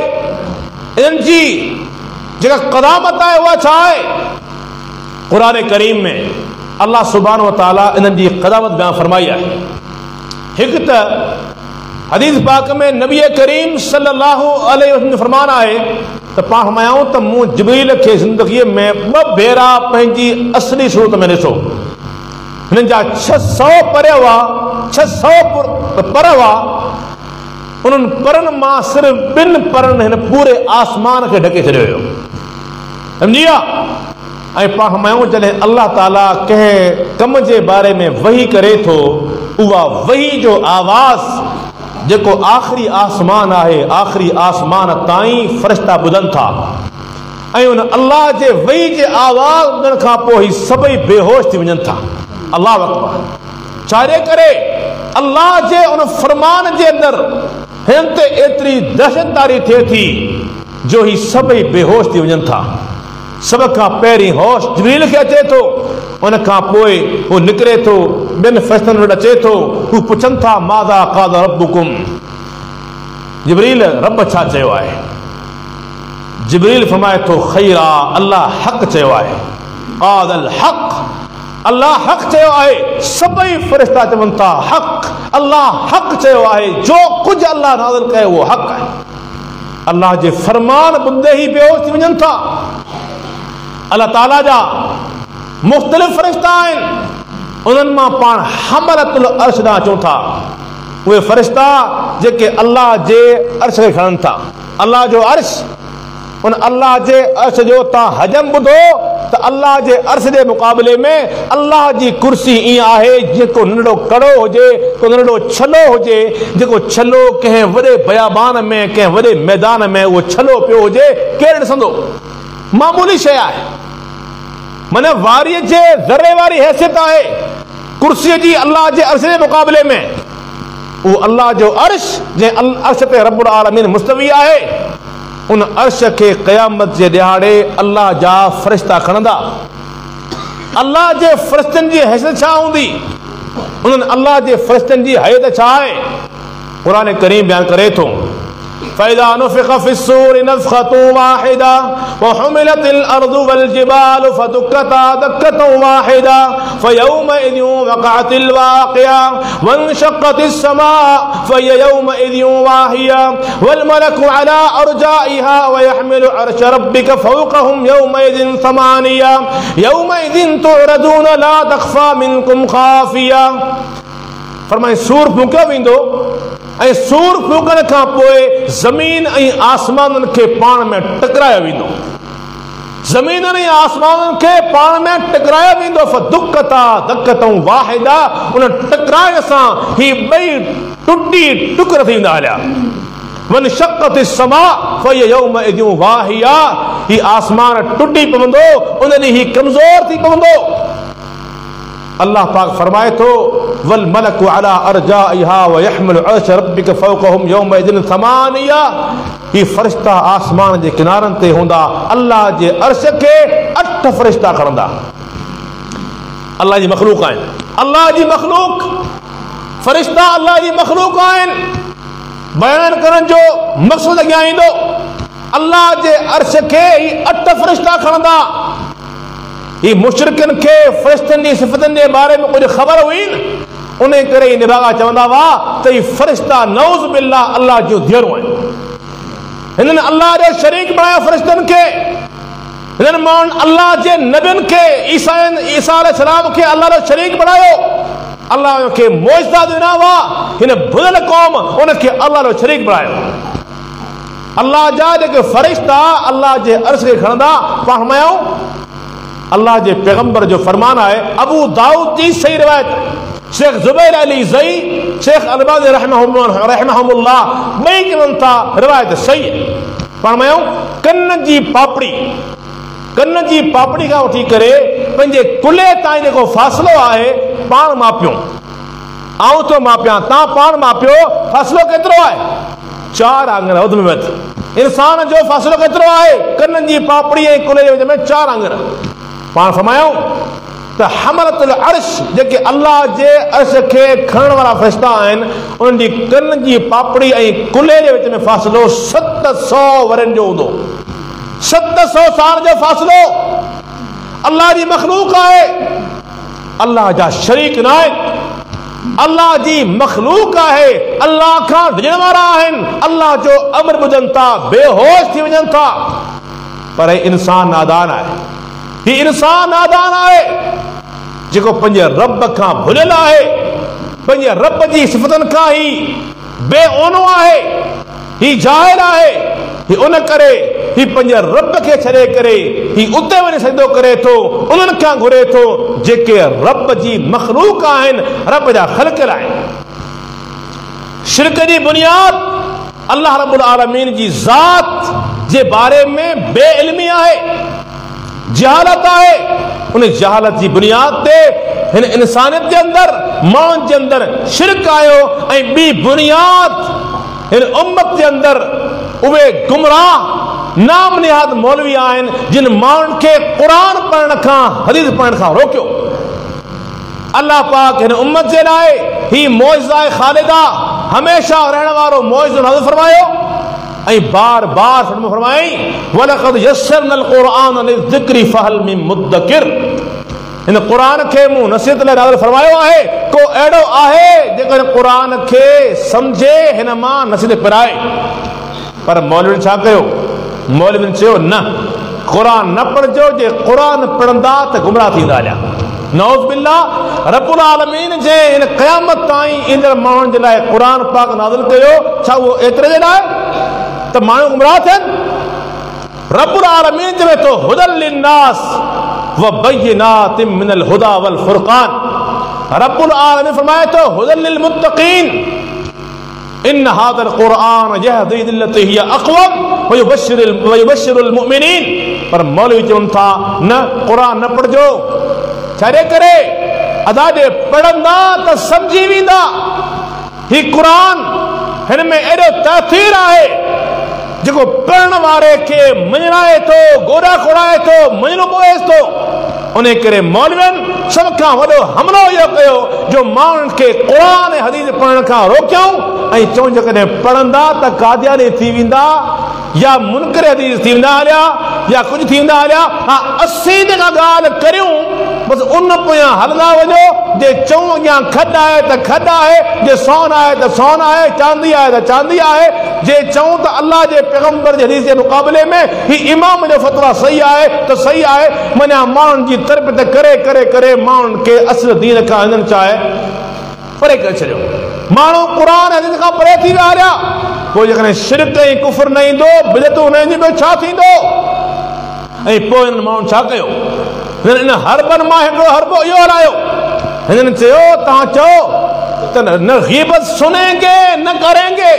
इन्हनि जी जेका क़दामत आहे उहा छा आहे। क़ुरान करीम में अल्लाह सुब्हानहु व तआला इन्हनि जी क़दामत बयान फरमाई आहे। हिकु त हदीस पाक में नबी करीम सल्लल्लाहु अलैहि वसल्लम फरमान आहे त पाण फरमायूं त मूं जिब्रील खे ज़िंदगीअ में 2 भेरा पंहिंजी असली सूरत में ॾिसो। हिननि जा 600 पर हुआ, 600 पर हुआ, उन्हनि परनि मां सिर्फ़ 2 परनि हिन पूरे आसमान खे ढके छॾियो हुयो। सम्झी विया। ऐं पाण फरमायूं जॾहिं अल्लाह ताला कंहिं कम जे बारे में वही करे थो, उहा वही जो आवाज़ जेको आख़िरी आसमान आहे, आख़िरी आसमान ताईं फ़रिश्ता ॿुधनि था ऐं उन अल्लाह जे वही जे आवाज़ ॿुधण खां पोइ सभई बेहोश थी वञनि था। अल्लाह अकबर। छाजे करे? अल्लाह जे उन फरमान जे अंदरि हिन ते एतिरी दहशतदारी थिए थी जो ही सभई बेहोश थी वञनि था। सभ खां पहिरीं होश जिब्रील खे अचे थो, उन खां पोइ हू निकिरे थो, ॿियनि फ़रिश्तनि वटि अचे थो, हू पुछनि था माज़ा क़ाल रब्बुकुम, जिब्रील रब छा चयो आहे। जिब्रील फरमाए थो ख़ैरा, अल्लाह हक़ चयो आहे। क़ाल हक़, अल्लाह हक़ चयो आहे। सभई फ़रिश्ता चवनि था हक़, अल्लाह हक़ चयो आहे। जो कुझु अल्लाह नाज़िल कयो उहो हक़ आहे। अल्लाह जे फरमान ॿुधंदे ई बेहोश थी वञनि था। अल्लाह ताला जा मुख़्तलिफ़ फ़रिश्ता आहिनि, उन्हनि मां पाण हमलतुल अर्श ॾांहुं अचूं था। उहे फ़रिश्ता जेके अल्लाह जे अर्श खे खणनि था। अल्लाह जो अर्श, उन अल्लाह जे अर्श जो तव्हां हजम ॿुधो त अल्लाह जे अर्श जे मुक़ाबले में अल्लाह जी कुर्सी ईअं आहे जेको नंढड़ो कड़ो हुजे, को नंढड़ो छलो हुजे, जेको छलो कंहिं वॾे बयाबान में, कंहिं वॾे मैदान में उहो छलो पियो हुजे, केरु ॾिसंदो? मामूली शइ आहे। माना वारीअ जे ज़रे वारी हैसियत आहे कुर्सीअ जी अल्लाह जे अर्श जे मुक़ाबले में। उहो अल्लाह जो अर्श जंहिं अर्श ते रब्बुल आलमीन मुस्तवी आहे, उन अर्श खे क़यामत जे ॾिहाड़े अल्लाह जा फ़रिश्ता खणंदा। अल्लाह जे फ़रिश्तनि जी हैसियत छा हूंदी, उन्हनि अल्लाह जे फ़रिश्तनि जी हैसियत छा आहे। क़ुरान करीम बयान करे थो फ़इज़ा नुफ़िख़ फ़िस्सूरि नफ़ख़तुन वाहिदा वहुमिलतिल अर्दु वल जिबालु फदुक्कता दक्कतन वाहिदा फ़यौमइज़िन वक़अतिल वाक़िआ वंशक़्क़तिस समाअ फ़हिय यौमइज़िन वाहिया वल मलकु अला अर्जाइहा वयहमिलु अर्श रब्बिक फ़ौक़हुम यौमइज़िन समानिया यौमइज़िन तुअरदून ला तख़फ़ा मिनकुम ख़ाफ़िया। फरमाए सूर फूकियो वेंदो ऐं सूर फूकण खां पोइ ज़मीन ऐं आसमाननि खे पाण में टकरायो वेंदो। ज़मीन ऐं आसमाननि खे पाण में टकरायो वेंदो। फदुक्कता दक्कतन वाहिदा, उन टकराइण सां ही ॿई टुटी टुकर थी वेंदा हलिया। वनशक़्क़तिस समाअ फ़हिय यौमइज़िन वाहिया, ही आसमान टुटी पवंदो, उन ॾींहुं ही कमज़ोर थी पवंदो। अल्लाह पाक फरमाए थो वल मलकु अला अर्जाइहा व यहमिलु अर्श रब्बिक फ़ौक़हुम यौमइज़िन समानिया, ही फ़रिश्ता आसमान जे किनारनि ते हूंदा, अल्लाह जे अर्श खे 8 फ़रिश्ता खणंदा। अल्लाह जी मख़लूक आहिनि। अल्लाह जी मख़लूक फ़रिश्ता अल्लाह जी मख़लूक आहिनि। बयान करण जो मक़सदु अॻियां ईंदो। अल्लाह जे अर्श के ही 8 फ़रिश्ता खणंदा। ही मुशरिकन के फ़रिश्तनि जी सिफ़तनि जे बारे में कुछ ख़बर हुई न, उन करे ही निभागा चवंदा हुआ त ही फ़रिश्ता नऊज़ बिल्लाह अल्लाह जो धीअरूं आहिनि। हिननि अल्लाह जो शरीक बणायो फ़रिश्तनि खे। हिननि माण्हुनि अल्लाह जे नबियुनि खे ईसा अलैहिस्सलाम खे अल्लाह जो शरीक बणायो। अल्लाह खे मोइज़ा ॾिना हुआ, हिन बुज़ल क़ौम उनखे अल्लाह जो शरीक बणायो। अल्लाह जा जेके फ़रिश्ता अल्लाह जे अर्श खे खणंदा, पाण फरमायूं अल्लाह जे पैगंबर जो फरमान आहे। अबू दाऊद जी सही रिवायत, शेख ज़ुबैर अली ज़ई, शेख अलबानी रहमहुल्लाह ॿई चवनि था रिवायत सही आहे। पाण फरमायूं कन जी पापड़ी खां वठी करे पंहिंजे कुल्हे ताईं जेको फ़ासिलो आहे पाण मापियो। आऊं थो मापियां, तव्हां पाण मापियो, फ़ासिलो केतिरो आहे? 4 आङर वधि में वधि। इंसान जो फ़ासिलो केतिरो आहे? कन जी पापड़ी ऐं कुल्हे जे विच में 4 आङर। पाण फरमायूं त हमलतुल अर्श जेके अल्लाह जे अर्श खे खणण वारा फ़रिश्ता आहिनि, उन्हनि जी कन जी पापड़ी ऐं कुल्हे जे विच में फ़ासिलो 700 वरनि जो हूंदो। 700 साल जो फ़ासिलो। अल्लाह जी मख़लूक आहे, अल्लाह जा शरीक न आहिनि। अल्लाह जी मख़लूक आहे, अल्लाह खां डिॼण वारा आहिनि, अल्लाह जो अमर ॿुधनि था, बेहोश थी वञनि था। पर इंसान नादान आहे। ही इंसान नादान आहे जेको पंहिंजे रब खां भुलियल आहे, पंहिंजे रब जी सिफ़तनि खां ही बेओनो आहे। ही जाहिल आहे। ही उन करे ही पंहिंजे रब खे छॾे करे ही उते वञी सजदो करे थो, उन्हनि खां घुरे थो जेके रब जी मख़लूक आहिनि, रब जा ख़ल्क़ आहिनि। शिरक जी बुनियाद अल्लाह रब्बुल आलमीन जी ज़ात जे बारे में बेइल्मी आहे, जहालत आहे। उन जहालत जी बुनियाद ते हिन इंसानियत जे अंदर, माण्हुनि जे अंदर शिरक आयो। ऐं ॿी बुनियाद हिन उम्मत जे अंदर उहे गुमराह नाम निहाद मौलवी आहिनि जिन माण्हुनि खे क़ुरान पढ़ण खां, हदीस पढ़ण खां रोकियो। अल्लाह पाक हिन उम्मत जे लाइ ही मौइज़ा ख़ालिदा, हमेशा रहण वारो मौइज़ो नाज़िल फरमायो। ऐं बार बार फरमाई वलक़द यस्सरनल क़ुरआन लिज़िक्रि फहल मिन मुद्दकिर। हिन क़ुरान खे मूं नसीहत लाइ नाज़िल फरमायो आहे। को अहिड़ो आहे जेको हिन क़ुरान खे सम्झे, हिन मां नसीहत पिराए। पर मौलवियुनि छा कयो? मौलवियुनि चयो न, क़ुरान न पढ़जो, जे क़ुरान पढ़ंदा त गुमराह थींदा हलिया। नऊज़ बिल्लाह। रब्बुल आलमीन जे हिन क़यामत ताईं ईंदड़ माण्हुनि जे लाइ क़ुरान पाक नाज़िल कयो, छा उहो एतिरे जे लाइ त माण्हू गुमराह थियनि? रब्बुल आलमीन चवे थो हुदल लिन्नास व बय्यिनातिम मिनल हुदा वल फुरक़ान। रब्बुल आलमीन फरमाए थो हुदल लिल मुत्तक़ीन इन हादल क़ुरआन यहदी लिल्लती हिय अक़वम व युबश्शिरुल मुमिनीन। पर मौलवी चवनि था न, क़ुरान न पढ़जो, छाजे करे? अदा जे पढ़ंदा त सम्झी वेंदा। ही क़ुरान हिन में एॾो तासीर आहे जेको पढ़ण वारे खे मञणाए थो, गोॾा खोड़ाए थो, मञणो पवे थो। उन करे मौलवियुनि सभ खां वॾो हमलो इहो कयो जो माण्हुनि खे क़ुरान ऐं हदीस पढ़ण खां रोकियऊं ऐं चऊं जेकॾहिं पढ़ंदा त कादियानी थी वेंदा, या मुनकर हदीस थी वेंदा हलिया, या कुझु थी वेंदा हलिया। हा, असीं जेका ॻाल्हि करियूं बसि उन पोयां हलंदा वञो। जे चऊं अॻियां खॾ आहे त खॾ आहे, जे सोन आहे त सोन आहे, चांदी आहे त चांदी आहे। जे चऊं त अल्लाह जे पैगंबर जे हदीस जे मुक़ाबले में ही इमाम जो फतवा सही आहे त सही आहे। मञा माण्हुनि जी तरबियत करे करे करे माण्हुनि खे असुल दीन खां हिननि छा आहे परे करे छॾियो। माण्हू क़ुरान हदीस खां परे थी विया हलिया। पोइ जेकॾहिं शिरक ऐं कुफ़र न ईंदो, बिदअतूं न ईंदियूं, ॿियो छा थींदो? ऐं पोइ हिननि माण्हुनि छा कयो? हिन हरबनि मां हिकिड़ो हरबो इहो हलायो। हिननि चयो, तव्हां चओ त न ग़ीबत सुनेंगे न करेंगे।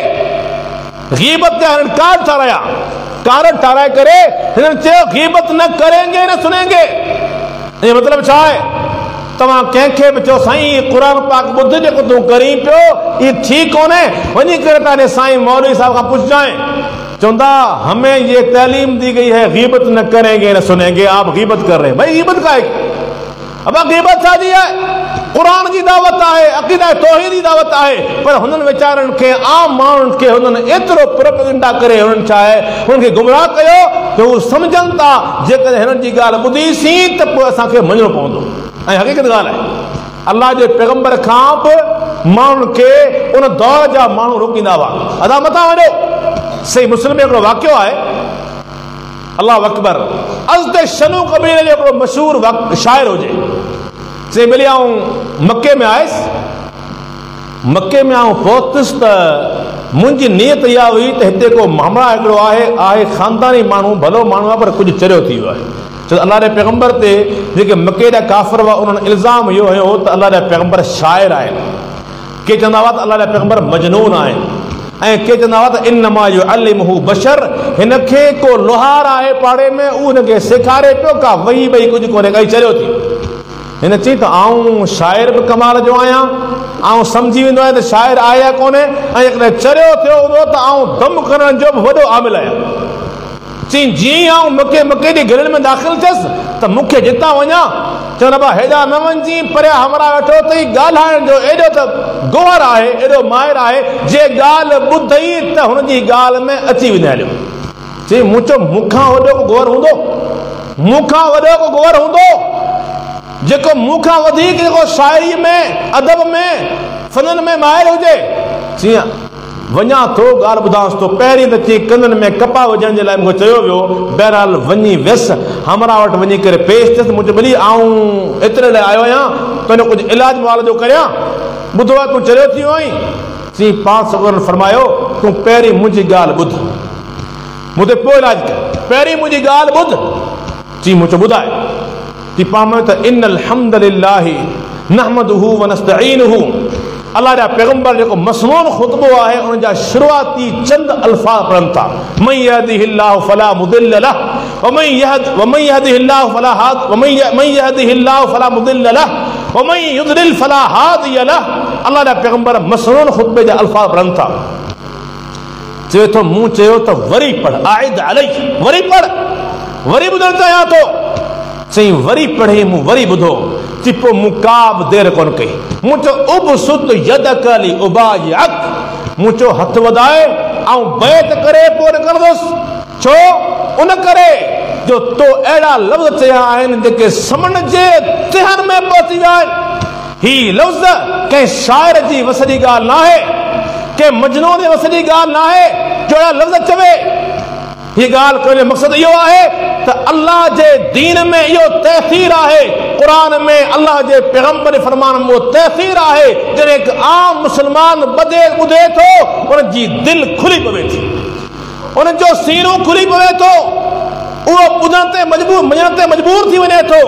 ग़ीबत जा हिननि कार्ड ठाराया, कार्ड ठाराए करे हिननि चयो ग़ीबत न करेंगे न सुनेंगे। ऐं मतिलबु छा आहे? तव्हां कंहिंखे बि चओ साईं क़ुरान पाक ॿुध, जेको तूं करीं पियो इहो ठीक कोन्हे, वञी करे तव्हां साईं मौलवी साहब खां पुछजांइ। चवंदा हमें ये तालीम दी गई है ग़ीबत न करेंगे न सुनेंगे, आप ग़ीबत कर रहे हैं। भाई ग़ीबत का है? अब ग़ीबत शादी है, क़ुरान जी दावत आहे, अक़ीदा तौहीद जी दावत आहे, पर हुननि वीचारनि खे आम माण्हुनि खे हुननि एतिरो प्रोपेगेंडा करे हुननि छा आहे हुननि खे गुमराह कयो त हू सम्झनि था जेकॾहिं हिननि जी ॻाल्हि ॿुधीसीं त पोइ असांखे मञणो पवंदो। ऐं हक़ीक़त ॻाल्हि आहे अल्लाह जे पैगंबर खां बि माण्हुनि खे उन दौर जा माण्हू रोकींदा हुआ। अदा मथां वञो, सही मुस्लिम में हिकिड़ो वाक़ियो आहे, अल्लाह अकबर, अज़द शनू क़बीले जो हिकिड़ो मशहूरु शाइर हुजे, चई मिली आऊं मके में आयुसि, मके में आऊं पहुतुसि त मुंहिंजी नियत इहा हुई त हिते को हमरा हिकिड़ो आहे ख़ानदानी माण्हू, भलो माण्हू आहे, पर कुझु चरियो थी वियो आहे। छो त अल्लाह जे पैगंबर ते जेके मके जा काफ़िर हुआ उन्हनि इल्ज़ाम इहो हयो त अल्लाह जा पैगंबर शाइर आहिनि, के चवंदा हुआ त अल्लाह जा पैगंबर मजनून आहिनि, ऐं के चवंदा हुआ त इन्नमा युअल्लिमुहु बशर, हिनखे को लोहार आहे पाड़े में, उहो हिनखे सेखारे पियो, का वही ॿई कुझु कोन्हे, काई चरियो थी। हिन चई त आऊं शाइर बि कमाल जो आहियां, आऊं सम्झी वेंदो आहियां त शाइर आहे या कोन्हे, ऐं जेकॾहिं चरियो थियो हूंदो त आऊं दम करण जो बि वॾो आमिल आहियां। चई जीअं आऊं मके जी गिरल में दाख़िल थियसि त मूंखे जितां वञा चवनि भाउ हेॾा न वञी, परियां हमरा वेठो अथई, ॻाल्हाइण जो एॾो त गोहर आहे, एॾो माहिर आहे, जे ॻाल्हि ॿुधई त हुनजी ॻाल्हि में अची वञे हलियो। चई मूं चयो मूंखां वॾो को गोहर हूंदो, मूंखां वॾो को गोहर हूंदो जेको मूंखां वधीक जेको शाइरी में, अदब में, फननि में माहिर हुजे। जीअं वञा थो ॻाल्हि ॿुधांसि थो, पहिरीं त चई कननि में कपा विझण जे लाइ मूंखे चयो वियो, बहरहाल वञी वियसि, हमरा वटि वञी करे पेश थियसि, मुंहिंजो भली आऊं एतिरे लाइ आयो आहियां तुंहिंजो कुझु इलाज मुआल जो करियां, ॿुधो आहे तूं चरियो थी वियो आहीं। चई पाक सगोरनि फरमायो तूं पहिरीं मुंहिंजी ॻाल्हि ॿुध, मूं ते पोइ इलाज कर, पहिरीं मुंहिंजी ॻाल्हि ॿुध। चई मूं चयो ॿुधाए। चई पामो त इन्नल हम्दलिल्लाहि नहमदुहु व नस्तईनुहु, अल्लाह जा पैगंबर जेको मसनून ख़ुतबो आहे उन जा शुरूआती चंद अल्फाज़ पढ़नि था, मन यहदिहिल्लाहु फला मुदिल्ल लह व मन यहदिहिल्लाहु फला मुदिल्ल लह व मन युद्लिल फला हादिय लह। अल्लाह जा पैगंबर मसनून ख़ुतबे जा अल्फाज़ पढ़नि था। चए थो मूं चयो त वरी पढ़, आइद अलई, वरी पढ़, वरी ॿुधणु चाहियां थो। चई वरी पढ़ी मूं वरी ॿुधो। चई पोइ मूं का बि देरि कोन कई, मूं चयो उबसुत यदक ली उबायअक, मूं चयो हथु वधाए ऐं बैत करे पोइ निकिरंदुसि। छो? उन करे जो तो अहिड़ा लफ़्ज़ चया आहिनि जेके समन जे तिहन में पहुची विया आहिनि। ही लफ़्ज़ कंहिं शाइर जी वस जी ॻाल्हि न आहे, कंहिं मजनून जे वस जी ॻाल्हि न आहे जो अहिड़ा लफ़्ज़ चवे। हीअ ॻाल्हि करण जो मक़सदु इहो आहे त अल्लाह जे दीन में इहो तहसीर आहे, क़ुरान में अल्लाह जे पैगंबर फरमान में उहो तहसीर आहे। जॾहिं हिकु आम मुस्लमान ॿुधे थो उन जी दिलि खुली पवे थी, उन जो सीनो खुली पवे थो, उहो ॿुधण ते मजबूर, मञण ते मजबूर थी वञे थो।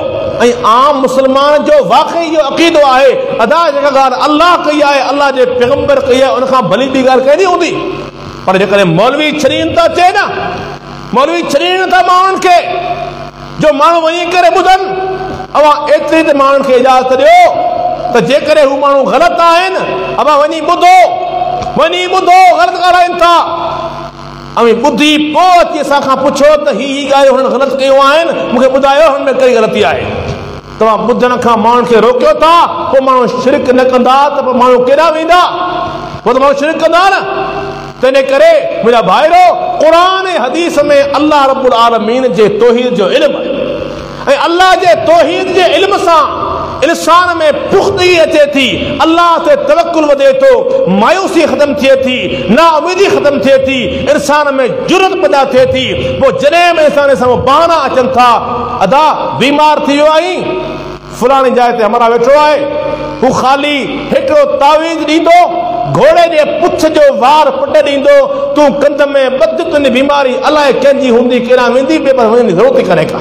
ऐं आम मुस्लमान जो वाक़ई इहो अक़ीदो आहे, अदा जेका ॻाल्हि अल्लाह कई आहे, अल्लाह जे पैगंबर कई आहे, उनखां भली ॿी ॻाल्हि कहिड़ी हूंदी। पर जेकॾहिं मौलवी छॾीनि था अचे न, मौलवी छॾीनि था माण्हुनि खे जो माण्हू वञी करे ॿुधनि, अवां एतिरी त माण्हुनि खे इजाज़त ॾियो त जेकॾहिं हू माण्हू ग़लति आहिनि अवां वञी ॿुधो, ग़लति ॻाल्हाइनि था, ऐं ॿुधी पोइ अची असांखां पुछो त ही ॻाल्हियूं हुननि ग़लति कयूं आहिनि, मूंखे ॿुधायो हुन में कहिड़ी ग़लती आहे। तव्हां ॿुधण खां माण्हुनि खे रोकियो था, पोइ माण्हू शिरक न कंदा त पोइ माण्हू केॾां वेंदा, पोइ त माण्हू शिरक कंदा न। तंहिं करे मुंहिंजा भाइरो, क़ुरान ऐं हदीस में अल्लाह रब्बुल आलमीन जे तौहीद जो इल्मु आहे, ऐं अल्लाह जे तौहीद जे इल्म सां इंसान में पुख़्तगी अचे थी, अल्लाह ते तवक्कुल वधे थो, मायूसी ख़तम थिए थी, नाउमीदी ख़तम थिए थी, इंसान में जुरत पैदा थिए थी। पोइ जॾहिं बि इंसान सां बहाना अचनि था, अदा बीमार थी वियो आहीं, फलाणी जाइ ते हमरा वेठो आहे, हू ख़ाली हिकिड़ो तावीज़ ॾींदो, घोड़े जे पुछ जो वार पुट ॾींदो, तूं कंध में ॿध, तुंहिंजी बीमारी अलाए कंहिंजी हूंदी, केॾां वेंदी, पर वञण जी ज़रूरत ई कान्हे का,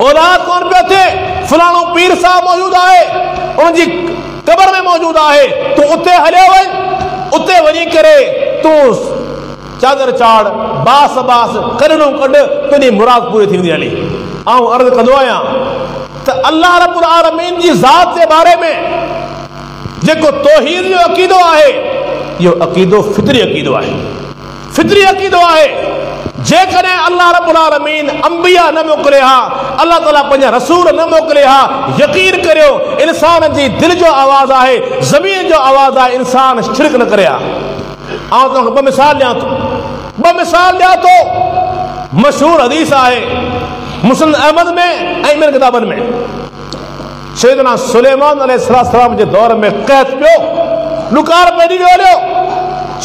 औलाद कोन पियो थिए, फलाणो पीर साहब मौजूदु आहे, उनजी क़बर में मौजूदु आहे, तूं उते हलियो वञ, उते वञी करे तूं चादर चाड़, बास कढणो कढ, तुंहिंजी मुराद पूरी थी वेंदी हली। आऊं अर्ज़ु कंदो आहियां त अल्लाह रब्बुल आलमीन जी ज़ात जे बारे में जेको तौहीद जो अक़ीदो आहे, इहो अक़ीदो फितरी अक़ीदो आहे, फितरी अक़ीदो आहे। जेकॾहिं अल्लाह रब्बुल आलमीन अंबिया न मोकिले हा, अल्लाह ताला पंहिंजा रसूल न मोकिले हा, यकीन करियो इंसान जी दिलि जो आवाज़ आहे, ज़मीन जो आवाज़ आहे, इंसान शिरक न करे हा। आउं तव्हांखे ॿ मिसाल ॾियां थो। मशहूर हदीस आहे मुस्लिम अहमद में ऐं ॿियनि किताबनि में। सैयदना सुलेमान अलैहिस्सलाम जे दौर में क़हत पियो, ॾुकार पइजी वियो हलियो।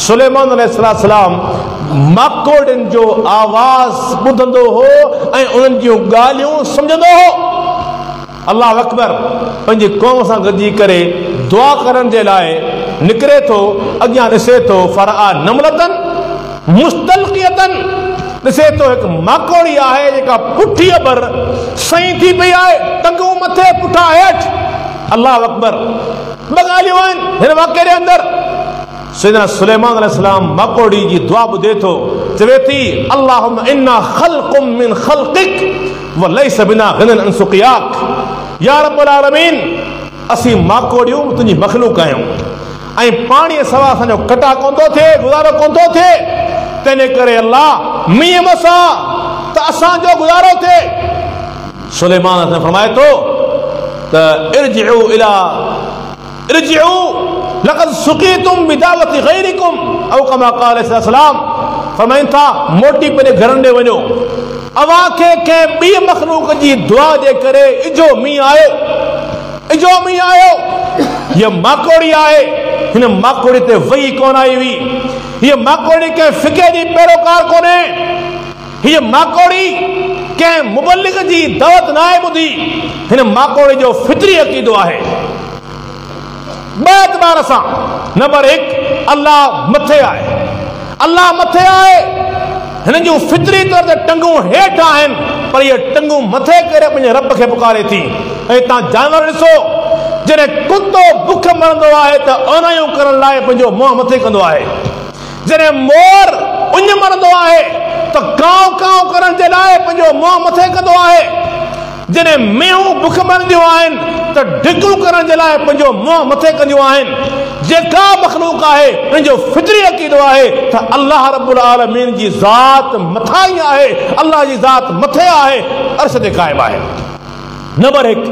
सुलेमान अलैहिस्सलाम माकोड़नि जो आवाज़ ॿुधंदो हो ऐं उन्हनि जूं ॻाल्हियूं सम्झंदो हो। अल्लाह अकबर पंहिंजी क़ौम सां गॾिजी करे दुआ करण जे लाइ निकिरे थो, अॻियां ॾिसे थो फरआ नमलतन मुस्तलक़ियतन, ॾिसे थो हिकु माकोड़ी आहे जेका पुठी अबर सही थी पई आहे, टंगूं मथे पुठा हेठि। अल्लाह अकबर ॿ ॻाल्हियूं आहिनि हिन वाक़े जे अंदरि। सैयदना सुलेमान अलैहिस्सलाम माकोड़ी जी दुआ ॿुधे थो, चवे थी अल्लाहुम्मा इन्ना ख़ल्क़ुम मिन ख़ल्क़िक व लैस बिना ग़िनन अन सुक़ियाक। या रब्बुल आलमीन, असीं माकोड़ियूं तुंहिंजी मख़लूक आहियूं ऐं पाणीअ सवा असांजो कटा कोन थो थिए, गुज़ारो कोन थो थिए। तंहिंजे करे अल्लाह मींहं वसा त असांजो गुज़ारो थिए। सुलेमान फरमाए थो त इरजिउ लक़द सुक़ीतुम बिदावति ग़ैरिकुम औ कमा क़ाल सल्लल्लाहु फरमाइनि था मोटी पंहिंजे घरनि ॾे वञो, अव्हां खे कंहिं ॿी मख़लूक जी दुआ जे करे इजो मींहुं आयो, इजो मींहुं आयो। हीअ माकोड़ी आहे, हिन माकोड़ी ते वही कोन आई हुई। हीअ माकोड़ी कंहिं फ़िक़े जी पैरोकार कोन्हे। हीअ माकोड़ी कंहिं मुबल्लिग जी दावत न आहे ॿुधी। हिन माकोड़ी जो फितरी अक़ीदो आहे। ॿ एतबार सां, नंबर 1 अल्लाह मथे आहे, अल्लाह मथे आहे। हिन जूं फितरी तौर ते टंगूं हेठि आहिनि, पर इहे टंगूं मथे करे पंहिंजे रब खे पुकारे थी। ऐं तव्हां जानवर ॾिसो, जॾहिं कुतो बुख मरंदो आहे त ओनायूं करण लाइ पंहिंजो मुंहुं मथे कंदो आहे। जॾहिं मोर उञ मरंदो आहे त कांव कांव करण जे लाइ पंहिंजो मुंहुं मथे कंदो आहे। जॾहिं मेहूं बुख मरंदियूं आहिनि त ढिकूं करण जे लाइ पंहिंजो मुंहुं मथे कंदियूं आहिनि। जेका मख़लूक आहे हुनजो फितरी अक़ीदो आहे त अल्लाह रब्बुल आलमीन जी ज़ात मथा ई आहे, अल्लाह जी ज़ात मथे आहे, अर्श ते क़ाइम आहे। नंबर 1।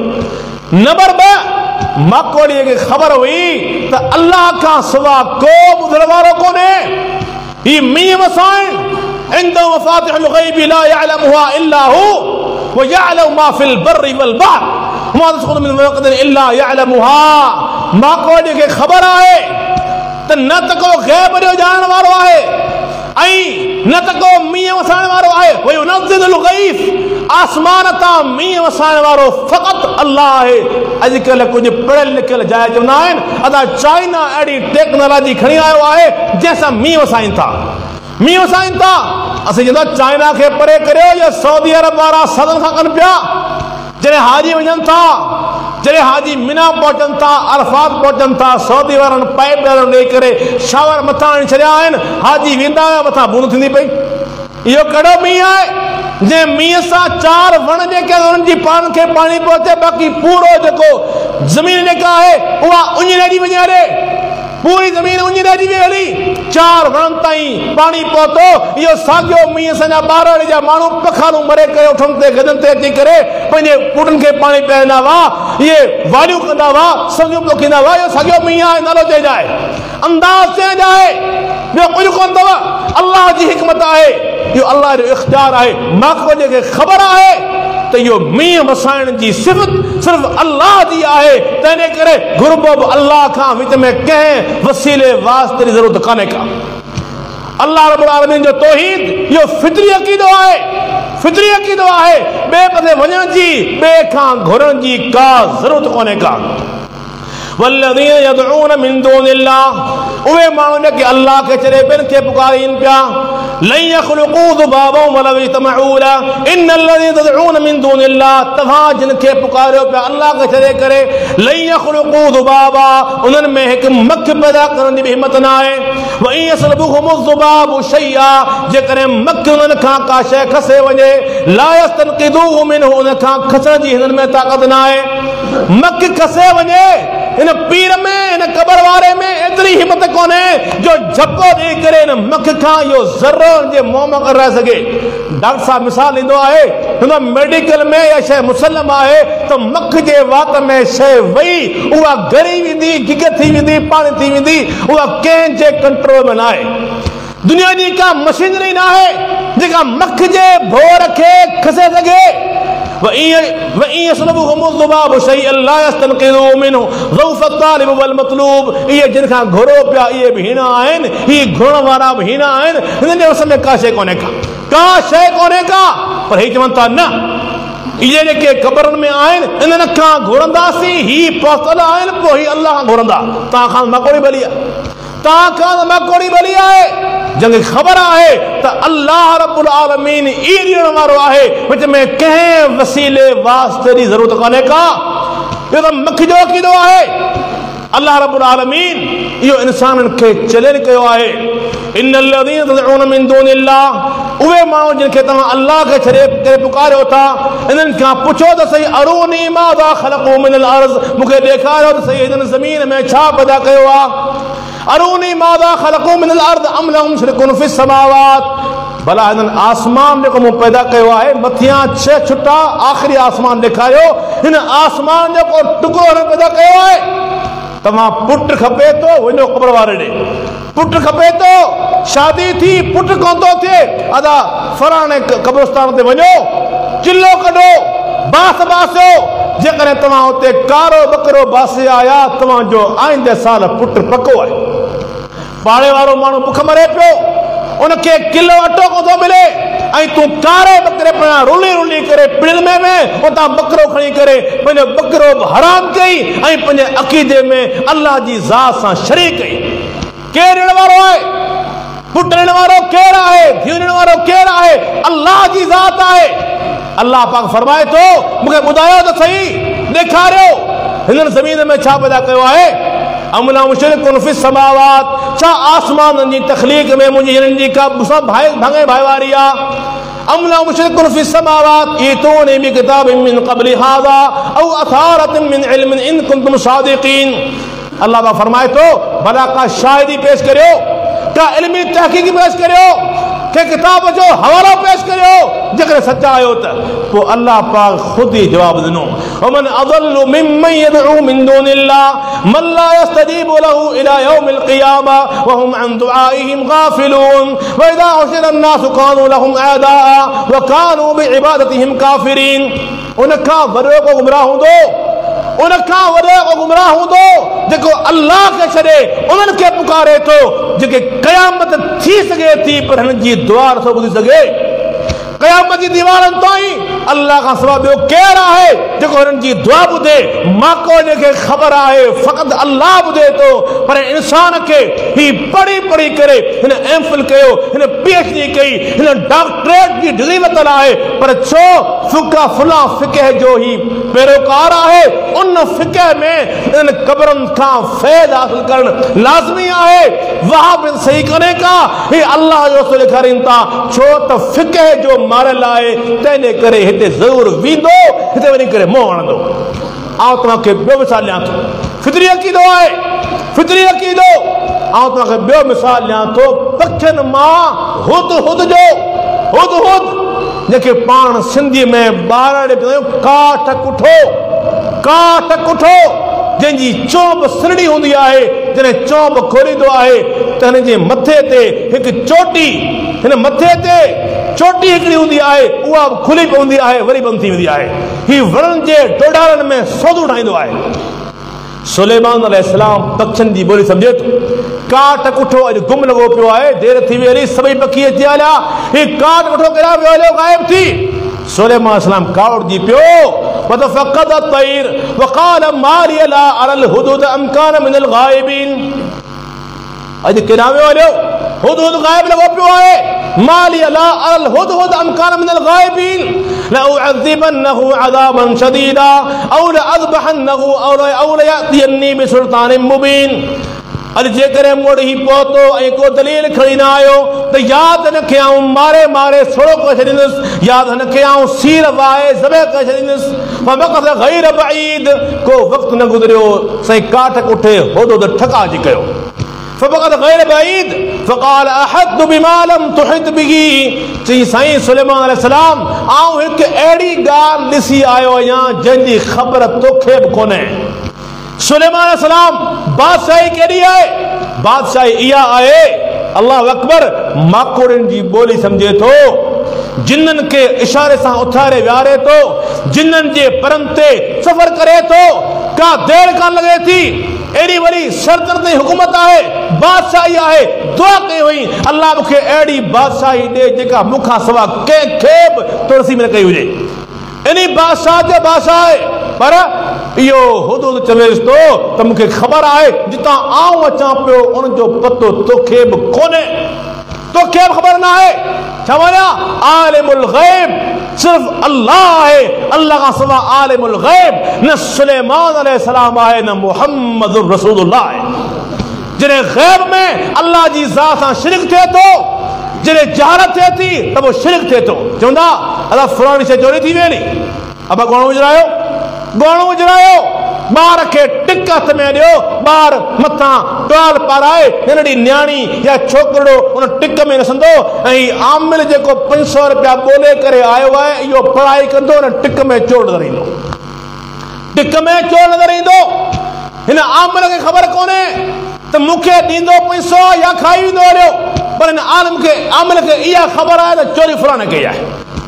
नंबर 2, माकोड़ीअ खे ख़बर हुई त अल्लाह खां सवा को ॿुधण वारो कोन्हे। ही मींहुं वसाइण इंदहु मफ़ातिहुल ग़ैबि ला यअलमुहा इल्ला हू व यअलमु मा फिल बर्रि वल बहर वमा तस्क़ुतु मिन वरक़तिन इल्ला यअलमुहा। माकोड़ीअ खे ख़बर आहे त न त को ग़ैब जो ॼाणण वारो आहे ऐं न त को मींहुं वसाइण वारो आहे। व युनज़्ज़िलुल ग़ैफ़, आसमान तां मींहुं वसाइण वारो फ़क़त अल्लाह आहे। अॼुकल्ह कुझु पढ़ियल लिखियल जाइ चवंदा आहिनि अदा चाइना अहिड़ी टेक्नोलॉजी खणी आयो आहे जंहिंसां मींहुं वसाइनि था, मींहुं वसाइनि था। असीं चवंदा चाइना खे परे करियो, या सऊदी अरब वारा सदन खां कनि पिया। जॾहिं हाजी वञनि था, जॾहिं हाजी मीना पहुचनि था, अरफात पहुचनि था, सऊदी वारनि पाइप ॾेई करे शावर मथां आणे छॾिया आहिनि। हाजी वेंदा हुआ, मथां बूंद थींदी पई। इहो कहिड़ो मींहुं आहे जंहिं मींहं सां 4 वण जेके उन्हनि जी पाण खे पाणी पहुचे, बाक़ी पूरो जेको ज़मीन जेका आहे उहा उञ रहिजी वञे हले, पूरी ज़मीन उञ रहिजी वई हली, 4 वणनि ताईं पाणी पहुतो। इहो साॻियो मींहुं असांजा ॿार जा माण्हू पखालूं मरे करे उठनि ते गदनि ते अची करे पंहिंजे पुटनि खे पाणी पीआरींदा हुआ, इहे वालियूं कंदा हुआ, सॻियूं पोखींदा हुआ। इहो साॻियो मींहुं आहे, नालो चइजे आहे, अंदाज़ चइजे आहे, ॿियो कुझु कोन अथव। अल्लाह जी हिकमत आहे, इहो अल्लाह जो इख़्तियार आहे। माकोड़ीअ खे ख़बर आहे त इहो मींहुं वसाइण जी सिफ़त सिर्फ़ु अल्लाह जी आहे। तंहिंजे करे घुर्बो बि अल्लाह खां, विच में कंहिं वसीले वास्ते जी ज़रूरत कान्हे का। अल्लाह रब्बुल आलमीन जो तौहीद इहो फितरी अक़ीदो आहे, फितरी अक़ीदो आहे। ॿिए पासे वञण जी, ॿिए खां घुरण जी का ज़रूरत कोन्हे का। वल्लज़ीन यदऊन मिन दूनिल्लाह, उहे माण्हू जेके अल्लाह खे छॾे ॿियनि खे पुकारनि पिया, लन यख़्लुक़ू ज़ुबाबन वलौ इज्तमऊ लह इन्नल्लज़ीन तदऊन मिन दूनिल्लाह, तव्हां जिन खे पुकारियो पिया अल्लाह खे छॾे करे, लन यख़्लुक़ू ज़ुबाबा, उन्हनि में हिकु मख पैदा करण जी बि हिमत न आहे। व इन यसलबुहुम ज़ुबाबु शैया, जेकॾहिं मख उन्हनि खां का शइ खसे वञे, ला यस्तनक़िदूहु मिनहु, उन खां खसण जी हिननि में ताक़त न आहे। मख खसे वञे, हिन पीर में, हिन क़बर वारे में एतिरी एतरी हिम्मत कोने जो झपको दी करे न मख खां यो ज़र्रो जे मुंह में कर रह सके। डॉक्टर साहब मिसाल ॾींदो आहे हुन मेडिकल में या शइ मुसलम आहे त मख जे वात में शइ वई उहा गरी वेंदी, गिग थी वेंदी, पाणी थी वेंदी, उहा कंहिंजे कंट्रोल में न आहे। दुनिया जी का मशीनरी न आहे जेका मख जे भोर खे खसे सघे। इहे जिन खां घुरो पिया इहे बि हीणा आहिनि, ही घुरण वारा बि हीणा आहिनि। हिन जे विच में का शइ कोन्हे का शइ कोन्हे का। पर ही चवनि था न इहे जेके क़बरनि में आहिनि इन्हनि खां घुरंदासीं, ही पहुतल आहिनि, पोइ ही अलाह खां घुरंदा। तव्हां खां मकोड़ी भली आहे, तव्हां खां मकोड़ी भली आहे। जंहिंखे ख़बर आहे त अल्लाह रब्बुल आलमीन ई ॾियण वारो आहे, विच में कंहिं वसीले वास्ते जी ज़रूरत कोन्हे का। इहो त मख जो अक़ीदो आहे। अल्लाह रब्बुल आलमीन इहो इंसाननि खे चैलेंज कयो आहे। इन्नल्लज़ीना तदऊन मिन दूनिल्लाह, उहे माण्हू जिन खे तव्हां अल्लाह खे छॾे करे पुकारियो था, इन्हनि खां पुछो त सही अरूनी माज़ा ख़लक़ू मिनल अर्ज़, मूंखे ॾेखारियो त सही हिननि ज़मीन में छा पैदा कयो आहे। अरूनी माज़ा ख़लक़ू मिनल अर्ज़ अम लहुम शुरकुन फ़िस समावात, भला हिननि आसमान जेको मूं पैदा कयो आहे, मथियां 6 छुटा आख़िरी आसमान ॾेखारियो, हिन आसमान जो को टुकड़ो हिननि पैदा कयो आहे। तव्हां पुट खपे थो वञो क़बर वारे ॾे, पुट खपे थो शादी थी पुट कोन थो थिए, अदा फलाणे क़ब्रिस्तान ते वञो, चिल्लो कढो, बास बासियो। जेकॾहिं तव्हां हुते कारो बकरो बासे आया, तव्हांजो आईंदे साल पुट पको आहे। पाड़े वारो माण्हू बुख मरे पियो, उनखे किलो अटो कोन थो मिले, ऐं तूं कारे बकरे पिया रुली रुली करे पिड़मे में उतां बकरो खणी करे पंहिंजो बकरो हराम कई ऐं पंहिंजे अक़ीदे में अल्लाह जी ज़ात सां शरीक कई। केरु ॾियण वारो आहे? पुट ॾियण वारो केरु आहे? धीउ ॾियण वारो केरु आहे? अल्लाह जी ज़ात आहे। अल्लाह पाक फरमाए थो मूंखे ॿुधायो त सही, ॾेखारियो हिननि ज़मीन में छा पैदा कयो आहे। अम लहुम शुरकुन फ़िस समावात, छा आसमाननि जी तख़लीक़ में मुंहिंजी हिननि जी का भाङे भाईवारी आहे। अम लहुम शुरकुन फ़िस समावात ईतूनी बिकिताबिन मिन क़ब्लि हाज़ा औ असारतिन मिन इल्मिन इन कुंतुम सादिक़ीन। अल्लाह पाक फरमाए थो भला का शाहिदी पेश करियो, का इल्मी तहक़ीक़ पेश करियो, के किताब जो हवालो पेश करियो जेकर सच्चा आयो त। पोइ अल्लाह पाक खुद ही जवाब ॾिनो, वमन अज़ल्लु मिम्मन यदउ मिन दूनिल्लाह मन ला यस्तजीबु लहु इला यौमिल क़ियामा व हुम अन दुआइहिम गाफिलून व इज़ा हुशिरा अन्नासु कानू लहुम अअदाअ व कानू बिइबादतिहिम काफिरीन। उनखां वॾो को गुमराह हूंदो, उनखां वॾो को गुमराह हूंदो जेको अल्लाह खे छॾे उन्हनि खे पुकारे थो, जेके क़यामत थी सघे थी पर हिननि जी दुआ नथो ॿुधी सघे। क़यामत जी दीवारनि ताईं अल्लाह खां सवाइ ॿियो केरु आहे जेको हिननि जी दुआ ॿुधे? माको जंहिंखे ख़बर आहे फ़क़ति अल्लाह ॿुधे थो। पर इंसान खे ही पढ़ी पढ़ी करे हिन एमफिल कयो, हिन PhD कई, हिन डॉक्टरेट जी डिग्री वरितल आहे, पर छो फ़ुक़हा फुला फ़िक़ह जो ही पैरोकार आहे। उन फ़िक़ह में इन क़बरनि खां फैज़ हासिल करणु लाज़मी आहे। वहाब सही कोन्हे का, ही अल्लाह जो रसूल ॾेखारीनि था, छो त फ़िक़ह जो मारियल आहे, तंहिंजे करे हिते ज़रूरु वेंदो, हिते वञी करे मुंहुं हणंदो। आउं तव्हांखे ॿियो मिसाल ॾियां थो, फितरी अक़ीदो आहे, फितरी अक़ीदो। आउं तव्हांखे ॿियो मिसाल ॾियां थो पखियुनि मां हुदहुद जो, हुदहुद जंहिंखे पाण सिंधी में ॿार काठ कुठो, काठ कुठो, जंहिंजी चोंब सिरड़ी हूंदी आहे, जॾहिं चोंब खोलींदो आहे त हिन जे मथे ते हिकु चोटी, हिन मथे ते चोटी हिकिड़ी हूंदी आहे, उहा खुली पवंदी आहे, वरी बंदि थी वेंदी आहे। हीउ वणनि जे डोडारनि में सौदो ठाहींदो आहे। सुलेमान अलैहिस्सलाम पखियुनि जी ॿोली सम्झे थो। काठ कुठो अॼु गुम लॻो पियो आहे, देरि थी वई हली, सभई पखी अची हलिया, हीउ काठ कुठो केॾा पियो हलियो, गाइब थी। सुलेमान अलैहिस्सलाम कावड़जी पियो, वतफ़क़द अत-तैर वक़ाल मा लिय ला अरल हुदुद अम कान मिनल गाइबिन। अॼु केॾा वियो हलियो, हुदहुद गाइब लॻो पियो आहे। मा लिय ला अरल हुदहुद अम कान मिनल गाइबिन लउअज़िबन्नहु अज़ाबन शदीदा औ लअज़बहन्नहु औ लयअतियन्नी बिसुल्तानिन मुबीन। अॼु जेकॾहिं मूं वटि ही पहुतो ऐं को दलील खणी न आयो त यादि हिनखे आऊं मारे मारे सोड़ो करे छॾींदुसि, यादि हिनखे आऊं सीर वाहे ज़बह करे छॾींदुसि। फमकथ गैर बईद, को वक़्तु न गुज़रियो, साईं काठ कुठे हुदहुद ठका अची कयो। फक़द गैर बईद फ़क़ाल अहद बिमा लम तुहित बिही। चई साईं सुलेमान अलैहिस्सलाम आऊं हिकु अहिड़ी ॻाल्हि ॾिसी आयो आहियां जंहिंजी ख़बर तोखे बि कोन्हे। सुलेमान अलैहिस्सलाम बादशाही केॾी आहे? बादशाही इहा आहे, अल्लाह अकबर, माकोड़नि जी ॿोली सम्झे थो, जिन्ननि खे इशारे सां उथारे विहारे थो, जिन्ननि जे परनि ते सफ़र करे थो, का देरि कान लॻे थी। एॾी वॾी सल्तनत जी हुकूमत आहे, बादशाही आहे। दुआ कई हुई, अल्लाह मूंखे अहिड़ी बादशाही ॾे जेका मूंखां सवा कंहिंखे बि तो नसीब न कई हुजे। इन बादशाह जो बादशाह आहे, पर इहो हुदूद चवेसि थो त मूंखे ख़बर आहे जितां आऊं अचां पियो उनजो पतो तोखे बि कोन्हे, तोखे बि ख़बर न आहे। छा वञा? आलिमुल गैब सिर्फ अल्लाह आहे, अल्लाह खां सवा आलिमुल गैब न सुलेमान अलैहिस्सलाम आहे न मुहम्मदुर रसूलुल्लाह आहे। जॾहिं गैब में अल्लाह जी ज़ात सां शिरक थिए थो, जॾहिं जहालत थिए थी त पोइ शिरक थिए थो। चवंदा अलाह फलाणी शइ चोरी थी वेंदी, अब ॻोणो विझरायो, ॻोणो विझरायो, ॿार खे टिक हथ में ॾियो, ॿार मथां टुवाल पाराए, नंढड़ी न्याणी या छोकिरो उन टिक में नसंदो, ऐं आमिल जेको 500 रुपया ॿोले करे आयो आहे इहो पढ़ाई कंदो, न टिक में चोर नज़र ईंदो, टिक में चोर नज़र ईंदो। हिन आमिल खे ख़बर कोन्हे त मूंखे ॾींदो 500 या खाई वेंदो हलियो, पर हिन आमिल खे इहा ख़बर आहे त चोरी फलाणे कई आहे,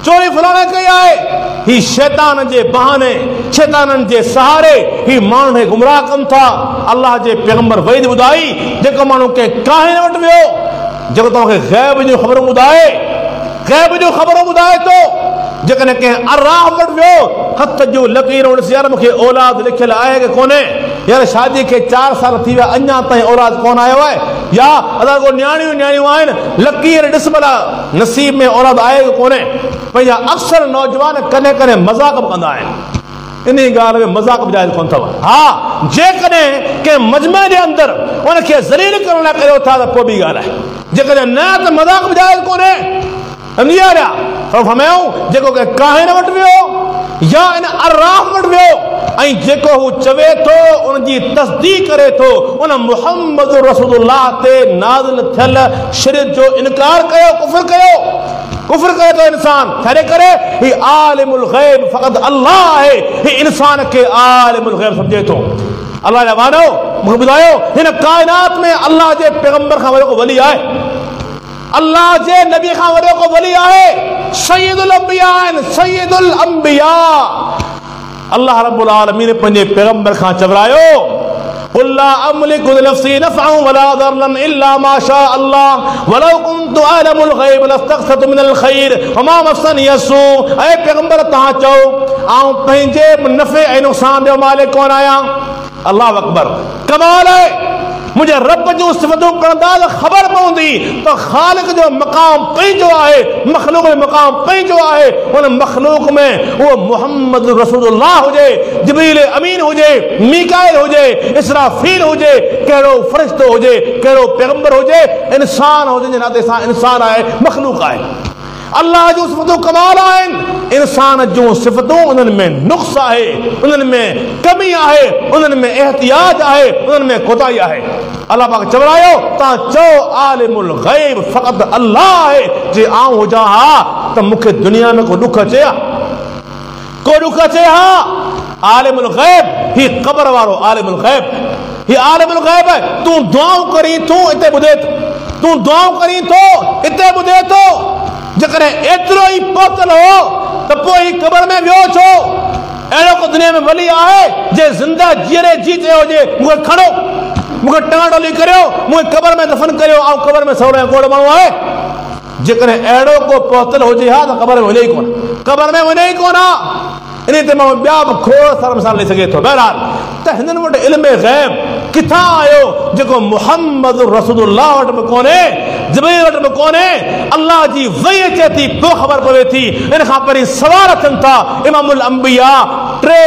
चोरी फलाणे कई आहे। ही शैतान जे बहाने, शैताननि जे सहारे ही माण्हुनि खे गुमराह कनि था। अल्लाह जे पैगंबर वईद ॿुधाई, जेको माण्हू कंहिं काहिन वटि वियो, जेको तव्हांखे गैब जूं ख़बरूं ॿुधाए, गैब जूं ख़बरूं ॿुधाए थो, जेकॾहिं कंहिं अर्राफ़ वटि वियो, हथ जूं लकीरूं ॾिसी, यार मूंखे औलाद लिखियल आहे की कोन्हे, यार शादी खे 4 साल थी विया अञा ताईं औलाद कोन आयो आहे, या अगरि को न्याणियूं आहिनि, लकीर ॾिस भला नसीब में औलाद आहे की कोन्हे। पंहिंजा अक्सर नौजवान कॾहिं कॾहिं मज़ाक बि कंदा आहिनि, इन ॻाल्हि में मज़ाक बि जाइज़ कोन अथव। हा, जेकॾहिं कंहिं मजमे जे अंदरि उनखे ज़लील करण लाइ करियो था त पोइ बि ॻाल्हि आहे, जेकॾहिं न त मज़ाक बि जाइज़ कोन्हे। सम्झी विया? फरमायूं जेको कंहिं काहिन वटि वियो या इन अर्राफ़ वटि वियो ऐं जेको हू चवे थो उनजी तस्दीक करे थो, उन मुहम्मद रसूलुल्लाह ते नाज़िल थियल शरीयत जो इनकार कयो, कुफ्र करे थो इंसान। छाजे करे? ही आलिमुल गैब फ़क़त अल्लाह आहे, ही इंसान खे आलिमुल गैब सम्झे थो। अल्लाह जा वानो मूंखे ॿुधायो, हिन काइनात में अल्लाह जे पैगंबर खां वॾो को वली आहे? अल्लाह जे नबी खां वॾो को वली आहे? सय्यदुल अंबिया आहिनि, सय्यदुल अंबिया। अल्लाह रब्बुल आलमीन पंहिंजे पैगंबर खां चवरायो, क़ुल ला अमलिकु लिनफ़्सी नफ़अन वला दररन इल्ला मा शा अल्लाह वलौ कुन्तु अअलमुल गैब लस्तक्सरतु मिनल खैर वमा मस्सनी यसू। ऐ पैगंबर तव्हां चओ आऊं पंहिंजे नफ़े ऐं नुक़सान जो मालिक कोन आहियां। अल्लाह अकबर, कमाल आहे। मुझे रब जूं सिफ़तूं पढ़ंदा त ख़बर पवंदी त ख़ालिक जो मक़ाम पंहिंजो आहे, मख़लूक जो मक़ाम पंहिंजो आहे। उन मख़लूक में उहो मुहम्मद रसूलुल्लाह हुजे, जिब्रील अमीन हुजे, मीकाइल हुजे, इसराफील हुजे, कहिड़ो फ़रिश्तो हुजे, कहिड़ो पैगंबर हुजे, इंसान हुजे जे नाते सां इंसान आहे, मख़लूक आहे। अल्लाह जूं सिफ़तूं कमाल आहिनि, इंसान जूं सिफ़तूं उन्हनि में नुक़्स आहे, उन्हनि में कमी आहे, उन्हनि में एहतियाज आहे, उन्हनि में कोताही आहे। अल्लाह पाक चवरायो, तव्हां चओ आलिमुल गैब फ़क़त अल्लाह आहे। जे आऊं हुजां हा त मूंखे दुनिया में को ॾुख अचे हा, को ॾुख अचे हा? आलिमुल गैब ही क़बर वारो आलिमुल गैब, ही आलिमुल गैब आहे। तूं दुआऊं करी तूं हिते ॿुधे थो, तूं दुआऊं करी थो हिते ॿुधे थो। जेकॾहिं एतिरो ई पहुतल हो त पोइ ही क़बर में वियो छो? अहिड़ो को दुनिया में वली आहे जे ज़िंदा जीअरे जी चयो हुजे मूंखे खणो, मूंखे टंगाटोली करियो, मूंखे क़बर में दफ़न करियो, ऐं क़बर में सवलो कोड़ माण्हू आहे? जेकॾहिं अहिड़ो को पहुतल हुजे हा त क़बर में वञे ई कोन, क़बर में वञे ई कोन हा। इन ते माण्हू ॿिया बि खोड़ सारा मिसाल ॾेई सघे थो। बहरहाल त हिननि वटि इल्म गैब किथां आयो जेको मुहम्मद रसूलुल्लाह वटि बि कोन्हे, जिब्रील वटि बि कोन्हे? अल्लाह जी वही अचे थी पोइ ख़बर पवे थी। इन खां पहिरीं सवाल थियनि था। इमामुल अंबिया टे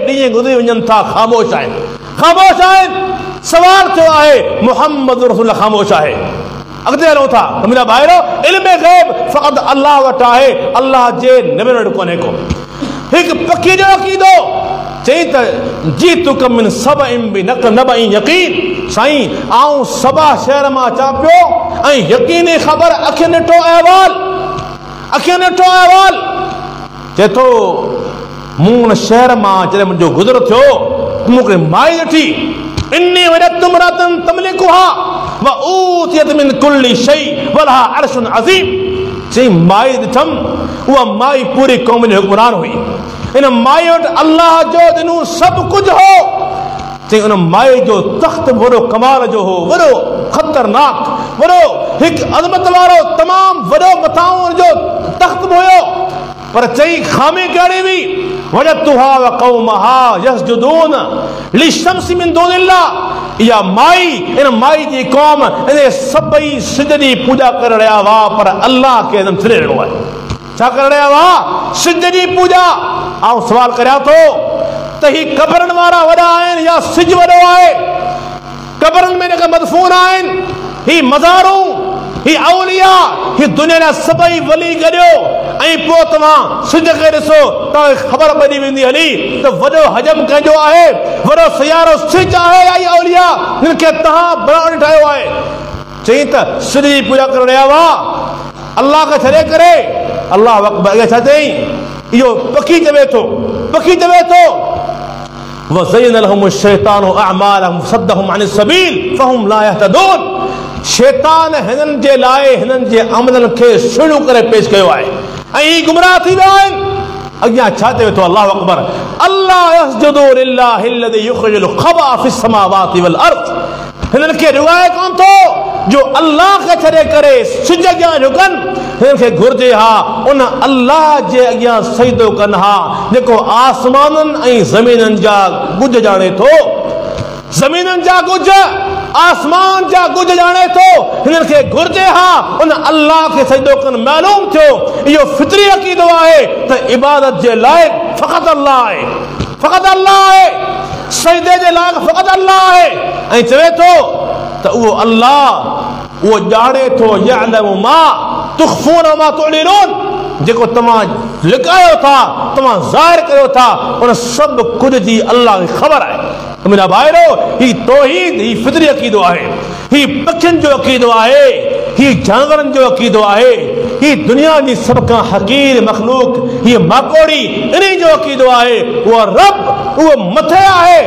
ॾींहं गुज़री वञनि था, ख़ामोश आहिनि, ख़ामोश आहिनि। सवाल थियो आहे, मुहम्मद रसूलुल्लाह ख़ामोश आहे। अॻिते हलूं था त मुंहिंजा भाइरो, इल्म गैब फ़क़त अल्लाह वटि आहे, अल्लाह जे नबी वटि कोन्हे को। हिकु पखी जो अक़ीदो चई त जीतुक मिन सबइन बिनबइन यकीन साईं आऊं सबा शहर मां अचां पियो ऐं यकीनी ख़बर अखियुनि ॾिठो अहवाल चए थो मूं हुन शहर मां जॾहिं मुंहिंजो गुज़र थियो मूंखे माई ॾिठी इन्नी वजदतु इम्रअतन तमलिकुहा व ऊतियत मिन कुल्ली शै वलहा अर्शुन अज़ीम चई माई ॾिठमि उहा माई पूरी क़ौम जो हुक्मरान हुई इन माई वटि अल्लाह जो ॾिनो सभु कुझु हो चई उन माई जो तख़्त वॾो कमाल जो हो वॾो ख़तरनाक वॾो हिकु अज़मत वारो तमामु वॾो मथां जो तख़्त हुयो पर चई खामी कहिड़ी हुई वजदतुहा व क़ौमहा यसजुदून लिशम्सि मिन दूनिल्लाह इहा माई इन माई जी क़ौम इन सभई सिज जी पूॼा करे रहिया हुआ पर अल्लाह खे हिननि छॾे ॾिनो आहे छा करे रहिया हुआ सिज जी पूॼा आउं सवाल करियां थो त ही क़बरनि वारा वॾा आहिनि या सिज वॾो आहे क़बरनि में जेके मदफून आहिनि ही मज़ारूं ही औलिया ही दुनिया जा सभई वली गॾियो ऐं पोइ तव्हां सिज खे ॾिसो तव्हांखे ख़बर पइजी वेंदी हली त वॾो हजम कंहिंजो आहे वॾो सियारो सिज आहे या ही औलिया हिन खे तव्हां बणाइण ठाहियो आहे चई त सिज जी पूॼा करे रहिया हुआ अल्लाह खे छॾे करे अल्लाह अकबर छा चई इहो पखी चवे थो वज़य्यन लहुम शैतानु अअमालहुम सद्दहुम अन सबील फहुम ला यहतदून शैतान हिननि जे लाइ हिननि जे अमलनि खे सुहिणो करे पेश कयो आहे ऐं गुमराह थी विया आहिनि अॻियां छा चवे थो अल्लाहु अकबर अल्लाह यसजुदू लिल्लाहि अल्लज़ी युख़रिजुल ख़बा फ़िस समावाति वल अर्ज़ हिननि खे रुॻाए कोन थो जो अल्लाह खे छॾे करे सिज अॻियां झुकनि हिननि खे घुर्जे हा उन अल्लाह जे अॻियां सजदो कनि हा जेको आसमाननि ऐं ज़मीननि जा गुज ॼाणे थो ज़मीननि जा गुज आसमान जा गुज ॼाणे थो हिननि खे घुर्जे हा उन अल्लाह खे सजदो कनि मालूम थियो इहो फितरी अक़ीदो आहे त इबादत जे लाइक़ फ़क़त अल्लाह आहे सजदे जे लाइक़ फ़क़त अल्लाह आहे ऐं चवे थो त उहो अल्लाह उहो ॼाणे थो यअलमु मा तुख़फ़ून व मा तुअलिनून जेको तव्हां लिकायो था तव्हां ज़ाहिर कयो था उन सभु कुझु जी अल्लाह खे ख़बर आहे मुंहिंजा भाइरो ही तौहीद ही फितरी अक़ीदो आहे ही पखियुनि जो अक़ीदो आहे ही जानवरनि जो अक़ीदो आहे ही दुनिया जी सभ खां हक़ीर मख़लूक ही माकोड़ी इन जो अक़ीदो आहे उहो रब उहो मथे आहे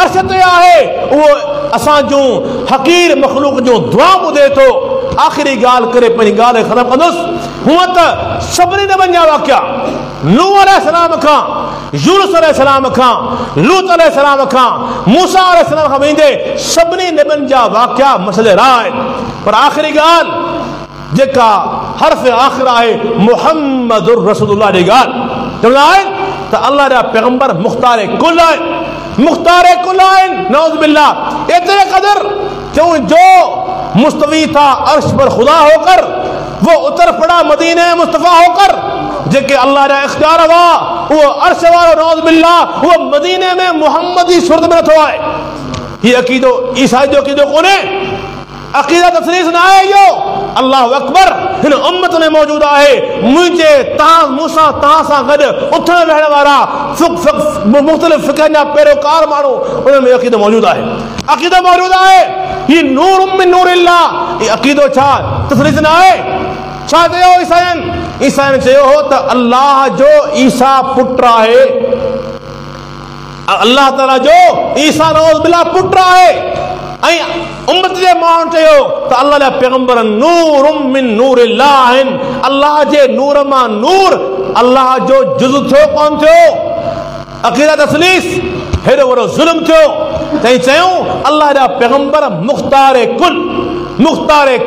अर्श ते आहे उहो असां जूं हक़ीर मख़लूक जूं दुआ ॿुधे थो आख़िरी ॻाल्हि करे पंहिंजी ॻाल्हि खे ख़तमु कंदुसि हूअं त सभिनी नबियुनि जा वाक़िया नूह अलैहिस्सलाम खां यूनुस अलैहिस्सलाम खां लूत अलैहिस्सलाम खां मूसा अलैहिस्सलाम खां वेंदे सभिनी नबियुनि जा वाक़िया मसइले राह आहिनि पर आख़िरी ॻाल्हि जेका हर्फ़ आख़िर आहे मुहम्मदुर रसूलुल्लाह जी ॻाल्हि चवंदा आहिनि त अल्लाह जा पैगंबर मुख़्तार कुल आहिनि नऊज़ बिल्लाह एतिरे क़दर क्यों जो मुस्तवी था अर्श पर खुदा होकर वो उतर पड़ा मदीने मुस्तफ़ा होकर जेके अल्लाह जा इख्तियार हुआ वो अर्श वारो नऊज़ बिल्लाह वो मदीने में मुहम्मदी सूरत में नथो आहे ही अक़ीदो ईसाई जो अक़ीदो कोन्हे अक़ीदा तस्लीस न आहे इहो अल्लाहु अकबर हिन उम्मत में मौजूदु आहे मुंहिंजे तव्हां मूंसां तव्हां सां गॾु उथण वेहण वारा मुख़्तलिफ़ फ़िक़हनि जा पैरोकार माण्हू उन्हनि में अक़ीदो मौजूदु आहे ही नूर मिन नूरिल्लाह ही अक़ीदो छा तस्लीस न आहे छा चयो ईसाइनि चयो हो त अल्लाह जो ईसा पुटु आहे अल्लाह ताला जो ईसा नऊज़ बिल्लाह पुटु आहे ऐं उम्मत जे माण्हुनि चयो त अल्लाह जा पैगंबर नूरुम मिन नूरिल्लाह आहिनि अल्लाह जे नूर मां नूर अल्लाह जो जुज़ थियो कोन थियो अक़ीदा तस्लीस हेॾो वॾो ज़ुल्म थियो तंहिं चयूं अल्लाह जा पैगंबर मुख़्तार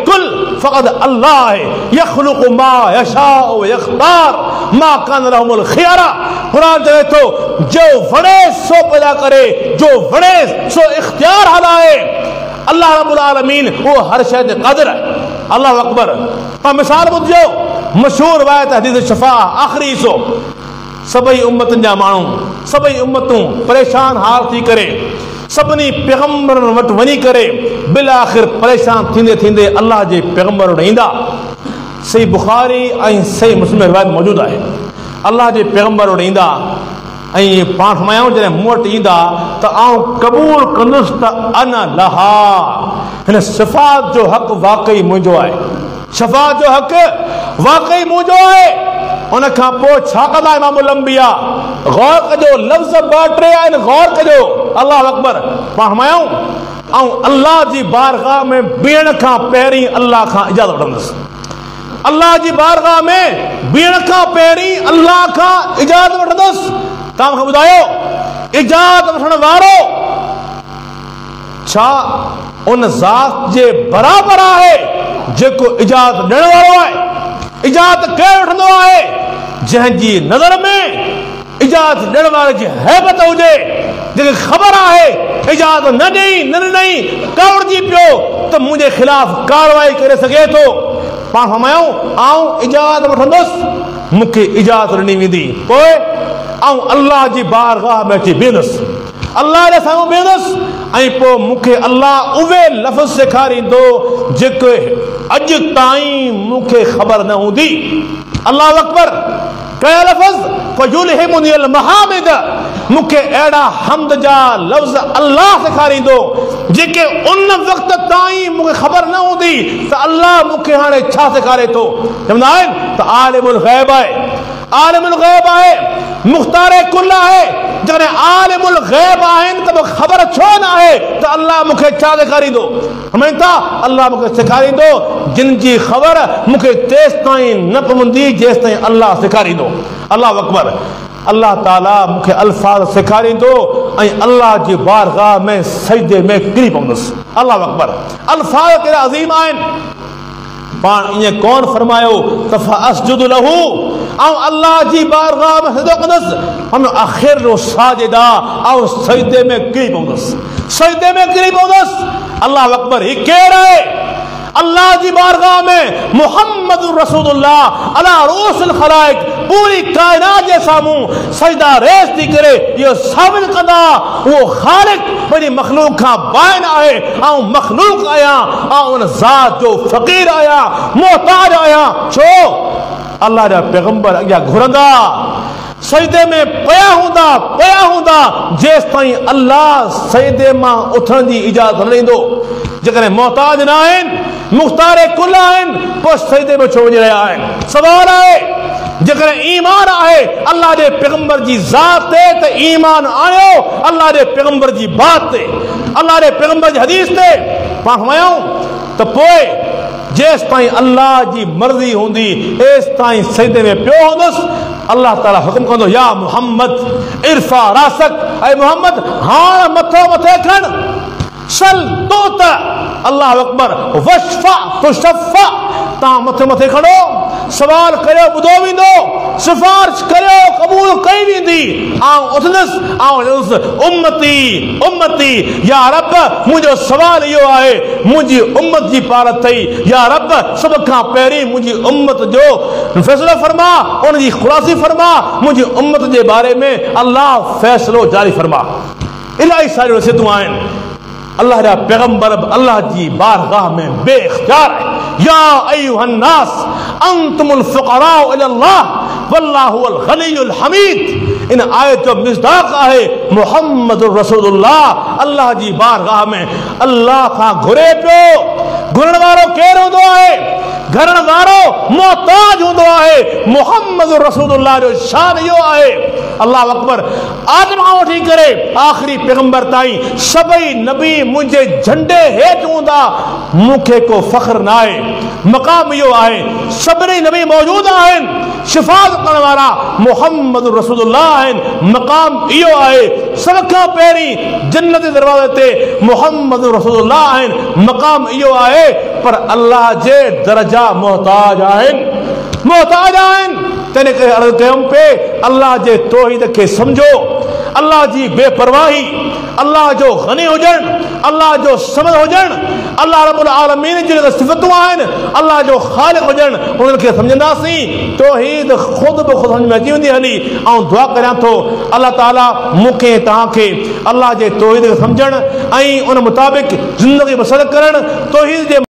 कुल फ़क़त अल्लाह है यख़्लुक़ु मा यशाउ व यख़्तार मा कान लहुमुल ख़ियरा क़ुरान चवे थो जो वणे सो पैदा करे जो वणे सो इख्तियार हलाए अल्लाह रब्बुल आलमीन वो हर शइ ते क़ादिर आहे अल्लाहु अकबर तव्हां मिसाल ॿुधिजो मशहूर रिवायत हदीस शफ़ा आख़िरी हिसो सभई उम्मतनि जा माण्हू सभई उम्मतूं परेशान हाल थी करे सभिनी पैगंबरनि वटि वञी करे बिल आख़िर परेशान थींदे थींदे अल्लाह जे पैगंबर वटि ईंदा सही बुखारी ऐं सही मुस्लिम रिवायत मौजूदु आहे अल्लाह जे पैगंबर वटि ईंदा पाण फरमायूं जॾहिं मूं वटि ईंदा त आउं क़बूल कंदुसि त अना लहा। हिन सिफ़ात जो हक़ वाकई मुंहिंजो आहे, शफ़ाअत जो हक़ वाकई मुंहिंजो आहे। उन खां पोइ छा कंदा इमामुल अंबिया? गौर कजो, लफ़्ज़ ॿ टे आहिनि, गौर कजो। अल्लाह अकबर। पाण फरमायूं ऐं अल्लाह जी बारगाह में बीहण खां पहिरीं अल्लाह खां इजाज़त वठंदुसि। अल्लाह जी बारगाह में बीहण खां पहिरीं अल्लाह खां इजाज़त वठंदुसि। तव्हां मूंखे ॿुधायो, इजाज़त वठण वारो छा उन ज़ात जे बराबरि आहे जेको इजाज़त ॾियण वारो आहे? इजाज़त केरु वठंदो आहे? जंहिंजी नज़र में इजाज़त ॾियण वारे जी हैबत हुजे, जंहिंखे ख़बर आहे इजाज़त न ॾेई न ॾिनई कवड़जी पियो त मुंहिंजे ख़िलाफ़ कार्रवाई करे सघे थो। पाण फरमायूं आउं इजाज़त वठंदुसि, मूंखे इजाज़त ॾिनी वेंदी, पोइ आउं अल्लाह जी बारगाह में अची बीहंदुसि, अल्लाह जे साम्हूं बीहंदुसि, ऐं पोइ मूंखे अल्लाह उहे लफ़्ज़ सेखारींदो जेके अॼु ताईं मूंखे ख़बर न हूंदी। अल्लाह अकबर। कया लफ़्ज़? फयुल्हिमुनिल महामिद। मूंखे अहिड़ा हमद जा लफ़्ज़ अल्लाह सेखारींदो जेके उन वक़्त ताईं मूंखे ख़बर न हूंदी त अल्लाह मूंखे हाणे छा सेखारे थो। चवंदा आहिनि त आलिमुल ग़ैब आहे, आलिमुल ग़ैब आहे, मुख़्तारे कुल आहे। जॾहिं आलिमुल ग़ैब आहिनि त ख़बर छो न आहे त अल्लाह मूंखे छा सेखारींदो? हमेशा अल्लाह मूंखे सेखारींदो जिन जी ख़बर मूंखे तेसि ताईं न पवंदी जेसि ताईं अल्लाह सेखारींदो। अल्लाह अकबर। अल्लाह ताला मूंखे अल्फाज़ सेखारींदो ऐं अल्लाह जी बारगाह में सजदे में किरी पवंदुसि। अल्लाह अकबर। अल्फाज़ कहिड़ा अज़ीम आहिनि। पाण ईअं कोन फरमायो त फअस्जुदु लहू, ऐं अल्लाह जी बारगाह में सजदो कंदुसि, हम आख़िर रो साजिदा ऐं सजदे में किरी पवंदुसि, सजदे में किरी पवंदुसि। अल्लाह अकबर। ही केरु आहे? अल्लाह जी बारगाह में मुहम्मद रसूलुल्लाह अला रूसिल खलाइक पूरी कायनात जे साम्हूं सजदा रेज़ थी करे इहो साबित कंदा उहो ख़ालिक पंहिंजी मख़लूक खां बाइन आहे, ऐं मख़लूक आहियां, ऐं उन ज़ात जो फ़क़ीर आहियां, मोहताज आहियां। छो? अल्लाह जा पैगंबर अॻियां घुरंदा, सजदे में पिया हूंदा जेसि ताईं अल्लाह सजदे मां उथण जी इजाज़त न ॾींदो। जेकॾहिं मोहताज न आहिनि, मुख़्तारे कुल आहिनि, पोइ सजदे में छो वञी रहिया आहिनि? सवाल आहे। जेकॾहिं ईमान आहे अल्लाह जे पैगंबर जी ज़ात ते त ईमान आणियो अल्लाह जे पैगंबर जी बात ते, अल्लाह जे पैगंबर जी हदीस ते। पाण फरमायूं त पोइ जेसि ताईं अल्लाह जी मर्ज़ी हूंदी एसि ताईं सजदे में पियो हूंदुसि। अल्लाह ताला हुकुम कंदो या मोहम्मद इरफा रासक, ऐं मोहम्मद हाणे मथो मथे खण, सल तो त अल्लाह अकबर वशफा तुशफा। तव्हां मथे मथे खणो, सवाल करियो ॿुधो वेंदो, सिफारिश करियो क़बूल कई वेंदी। आउं उथंदुसि, आउं चवंदुसि उम्मती उम्मती, या रब मुंहिंजो सवाल इहो आहे, मुंहिंजी उम्मत जी पार अथई, या रब सभ खां पहिरीं मुंहिंजी उम्मत जो फ़ैसिलो फरमा, उनजी ख़ुलासी फरमा, मुंहिंजी उम्मत जे बारे में अल्लाह फ़ैसिलो जारी फरमा। इलाही सारियूं रसीदूं आहिनि। अल्लाह जा पैगंबर अल्लाह जी बारगाह में बेइख्तियार है। या अय्युहन नास अंतुमुल फुक़राउ इलल्लाह वल्लाहु अल गनियुल हमीद। इन आयत जो मिस्दाक आहे मुहम्मदुर रसूलुल्लाह। अल्लाह जी बारगाह में अल्लाह खां घुरे पियो। घुरण वारो केरु हूंदो आहे? घरण वारो मोहताज हूंदो आहे। मुहम्मदुर रसूलुल्लाह जो शान इहो आहे। अल्लाह अकबर। आदम खां वठी करे आख़िरी पैगंबर ताईं सभई नबी मुंहिंजे झंडे हेठि हूंदा, मूंखे को फ़ख्र न आहे। मक़ाम इहो आहे, सभिनी नबी मौजूद आहिनि, शिफ़ाअत करण वारा मुहम्मद रसूलुल्लाह आहिनि। मक़ाम इहो आहे, सभ खां पहिरीं जन्नत जे दरवाज़े ते मुहम्मद रसूलुल्लाह आहिनि। मक़ाम इहो आहे, पर अल्लाह जे दर्जा मोहताज आहिनि, मोहताज आहिनि। तंहिं करे अर्ज़ कयुमि पे अल्लाह जे तौहीद खे सम्झो, अल्लाह जी बेपरवाही, अल्लाह जो गनी हुजणु, अल्लाह जो समद हुजणु, अल्लाह रब्बुल आलमीन जी सिफ़तूं आहिनि, अल्लाह जो ख़ालिक़ हुजणु, उन्हनि खे सम्झंदासीं तौहीद ख़ुदि बि ख़ुदि सम्झ में अची वेंदी हली। ऐं दुआ करियां थो अल्लाह ताला मूंखे तव्हांखे अल्लाह जे तौहीद खे सम्झणु ऐं उन मुताबिक़ ज़िंदगी बसर करणु, तौहीद जे